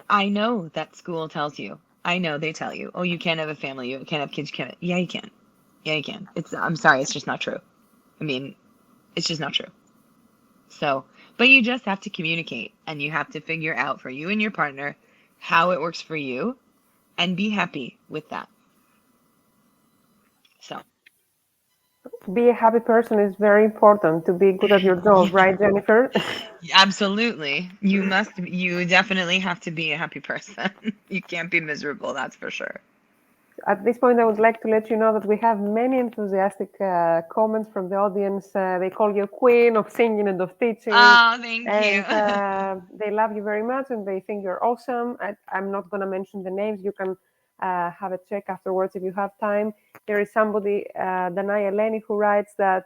I know that school tells you. I know they tell you, oh, you can't have a family, you can't have kids, you can't. Yeah, you can. Yeah, you can. I'm sorry, it's just not true. I mean, it's just not true. So, but you just have to communicate, and you have to figure out for you and your partner how it works for you, and be happy with that. So, Be a happy person is very important to be good at your job, right, Jennifer? absolutely. You definitely have to be a happy person. You can't be miserable, that's for sure. At this point, I would like to let you know that we have many enthusiastic comments from the audience. They call you queen of singing and of teaching. Oh, thank you. And they love you very much, and they think you're awesome. I'm not going to mention the names. You can have a check afterwards if you have time. There is somebody, Danai Eleni, who writes that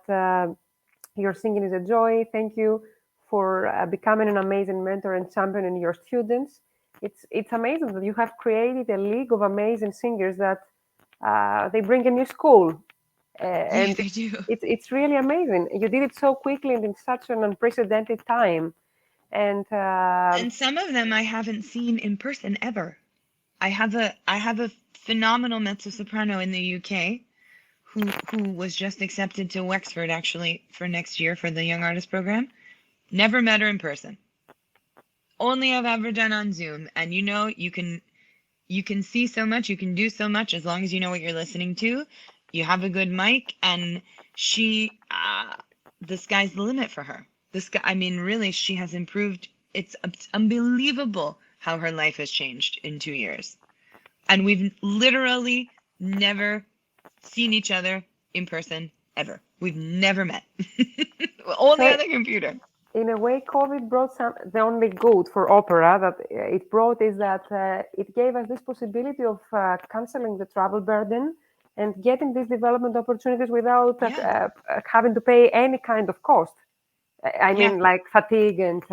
your singing is a joy. Thank you for becoming an amazing mentor and champion in your students. It's amazing that you have created a league of amazing singers that they bring a new school. And yeah, they do. It's really amazing. You did it so quickly and in such an unprecedented time. And some of them I haven't seen in person ever. I have a phenomenal mezzo soprano in the UK who was just accepted to Wexford actually for next year for the Young Artist Program. Never met her in person. Only I've ever done on Zoom. And you can see so much, you can do so much as long as you know what you're listening to. You have a good mic, and the sky's the limit for her. Really, she has improved. It's unbelievable how her life has changed in 2 years. And we've literally never seen each other in person ever. We've never met. Only on the computer. In a way, COVID brought the only good for opera that it brought is that it gave us this possibility of canceling the travel burden and getting these development opportunities without having to pay any kind of cost. I mean, like fatigue, and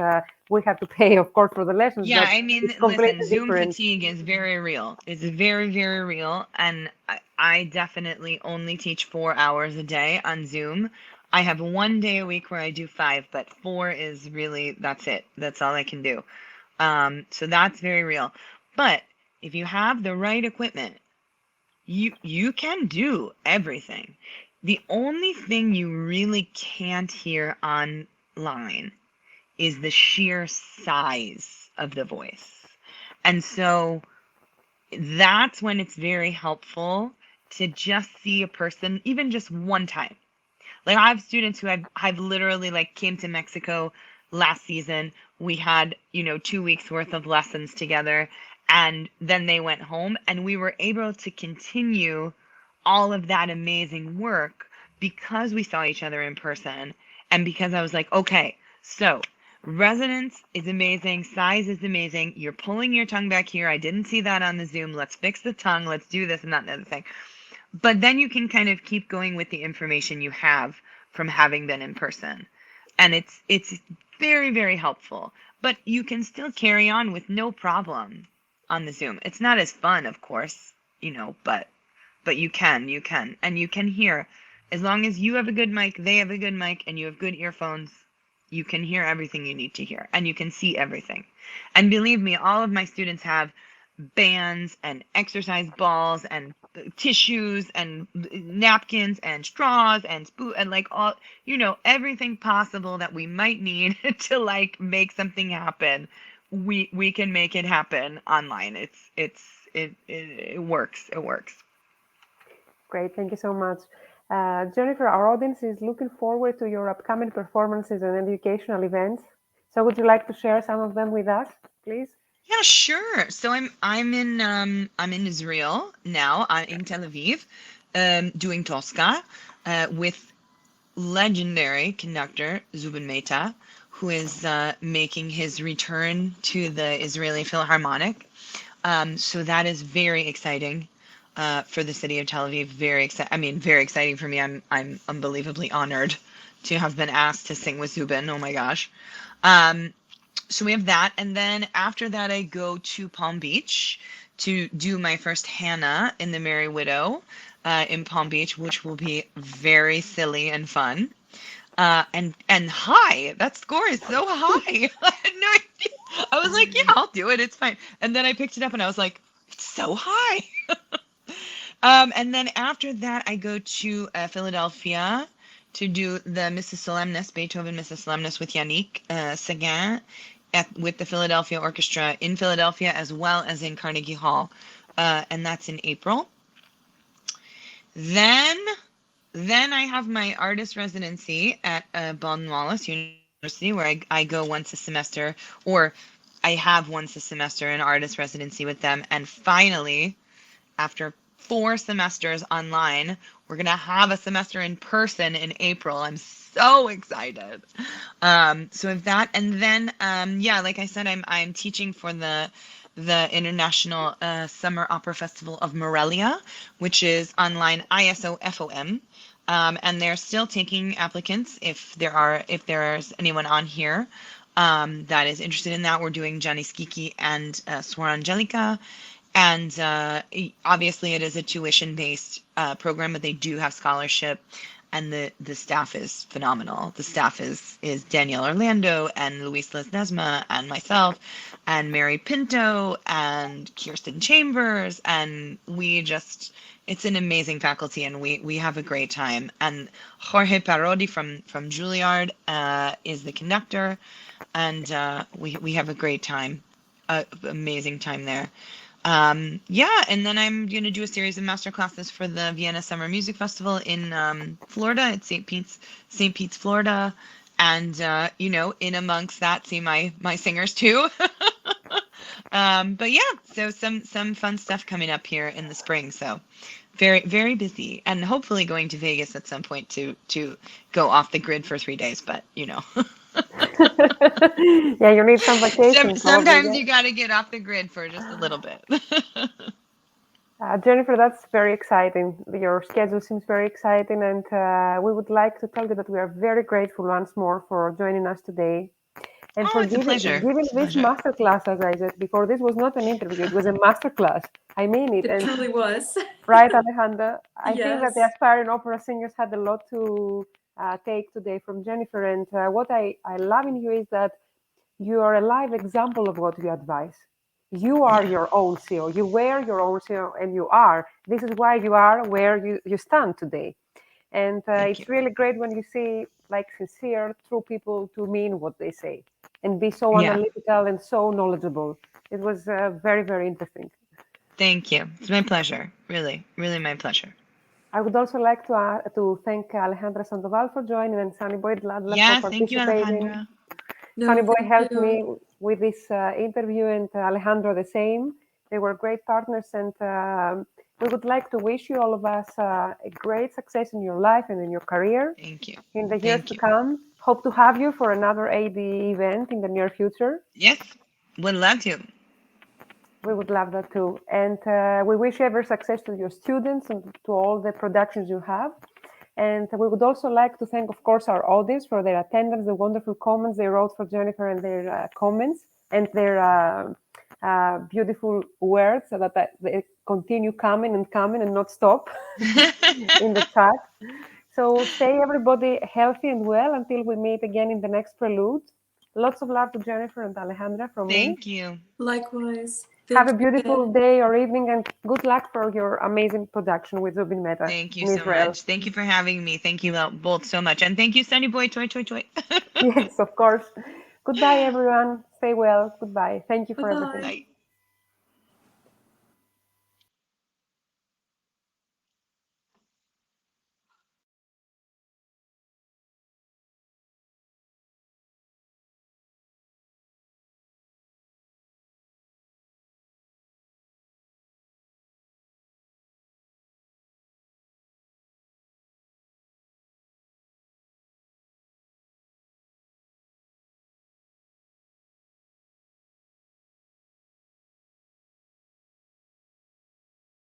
we have to pay, of course, for the lessons. Yeah, but listen, Zoom fatigue is very real. It's very, very real. And I definitely only teach 4 hours a day on Zoom. I have 1 day a week where I do 5, but 4 is really, that's it. That's all I can do. So that's very real. But if you have the right equipment, you can do everything. The only thing you really can't hear online is the sheer size of the voice. And so that's when it's very helpful to just see a person, even just one time. Like I have students who I've literally like came to Mexico last season. We had, 2 weeks worth of lessons together, and then they went home and we were able to continue all of that amazing work because we saw each other in person, and because I was like, okay, so resonance is amazing, size is amazing. You're pulling your tongue back here. I didn't see that on the Zoom. Let's fix the tongue. Let's do this and that and the other thing. But then you can kind of keep going with the information you have from having been in person. And it's very, very helpful. But you can still carry on with no problem on the Zoom. It's not as fun, of course, but you can. And you can hear. As long as you have a good mic, they have a good mic, and you have good earphones, you can hear everything you need to hear, and you can see everything. And believe me, all of my students have bands and exercise balls and tissues and napkins and straws and spoon and like all, everything possible that we might need to like make something happen. We can make it happen online. It works. It works. Great, thank you so much. Jennifer, our audience is looking forward to your upcoming performances and educational events. So would you like to share some of them with us, please? Yeah, sure. So I'm in Israel now. I'm in Tel Aviv, doing Tosca, with legendary conductor Zubin Mehta, who is making his return to the Israeli Philharmonic. So that is very exciting for the city of Tel Aviv. Very exciting for me. I'm unbelievably honored to have been asked to sing with Zubin. Oh my gosh. So we have that, and then after that I go to Palm Beach to do my first Hannah in the Merry Widow in Palm Beach, which will be very silly and fun. And high, that score is so high. I had no idea. I was like, yeah, I'll do it. It's fine. And then I picked it up and I was like, it's so high. And then after that, I go to Philadelphia to do the Mrs. Solemnis, Beethoven Mrs. Solemnis with Yannick Seguin with the Philadelphia Orchestra in Philadelphia as well as in Carnegie Hall. And that's in April. Then I have my artist residency at Baldwin Wallace University, where I go once a semester, or I have once a semester an artist residency with them. And finally, after 4 semesters online, we're going to have a semester in person in April. I'm so excited. So with that, and then, like I said, I'm teaching for the International Summer Opera Festival of Morelia, which is online ISO-FOM. And they're still taking applicants if there's anyone on here that is interested in that. We're doing Gianni Schicchi and Suor Angelica. And obviously it is a tuition-based program, but they do have scholarship, and the staff is phenomenal. The staff is Danielle Orlando and Luis Lesnesma and myself and Mary Pinto and Kirsten Chambers, and it's an amazing faculty, and we have a great time. And Jorge Parodi from Juilliard is the conductor, and we have a great time, amazing time there. And then I'm going to do a series of master classes for the Vienna Summer Music Festival in Florida at St. Pete's, Florida. And, in amongst that, see my singers too. But yeah, so some fun stuff coming up here in the spring. So very, very busy, and hopefully going to Vegas at some point to go off the grid for 3 days, but Yeah, you need some vacation. Sometimes you got to get off the grid for just a little bit. Jennifer, that's very exciting. Your schedule seems very exciting, and we would like to tell you that we are very grateful once more for joining us today. And for giving this masterclass, as I said before, this was not an interview, it was a masterclass. I mean it. It truly was. Right, Alejandra? I Yes. think that the aspiring opera singers had a lot to take today from Jennifer. And what I love in you is that you are a live example of what you advise. You are your own CEO. You were your own CEO, and you are. This is why you are where you stand today. And it's really great when you see like sincere, true people to mean what they say and be so analytical and so knowledgeable. It was very, very interesting. Thank you. It's my pleasure. Really, really my pleasure. I would also like to thank Alejandra Sandoval for joining and Sunny Boy Dladla for Yes, thank you, participating. Alejandra. No, Sunny Boy thank helped you. me with this interview, and Alejandro the same. They were great partners, and we would like to wish you all of us a great success in your life and in your career Thank you. in the years Thank to you. come. Hope to have you for another AdE event in the near future. Yes, would love to. We would love that too. And we wish you every success to your students and to all the productions you have. And we would also like to thank, of course, our audience for their attendance, the wonderful comments they wrote for Jennifer, and their comments and their beautiful words so that they continue coming and not stop in the chat. So stay everybody healthy and well until we meet again in the next Prelude. Lots of love to Jennifer and Alejandra from me. Thank you. Likewise. Have a Thank you, beautiful Jen. day or evening, and good luck for your amazing production with Zubin Mehta Thank you in so Israel. much. Thank you for having me. Thank you both so much. And thank you, Sunny Boy. Choi, choi, choi. Yes, of course. Goodbye, everyone. Stay well. Goodbye. Thank you for Bye-bye. everything. Bye.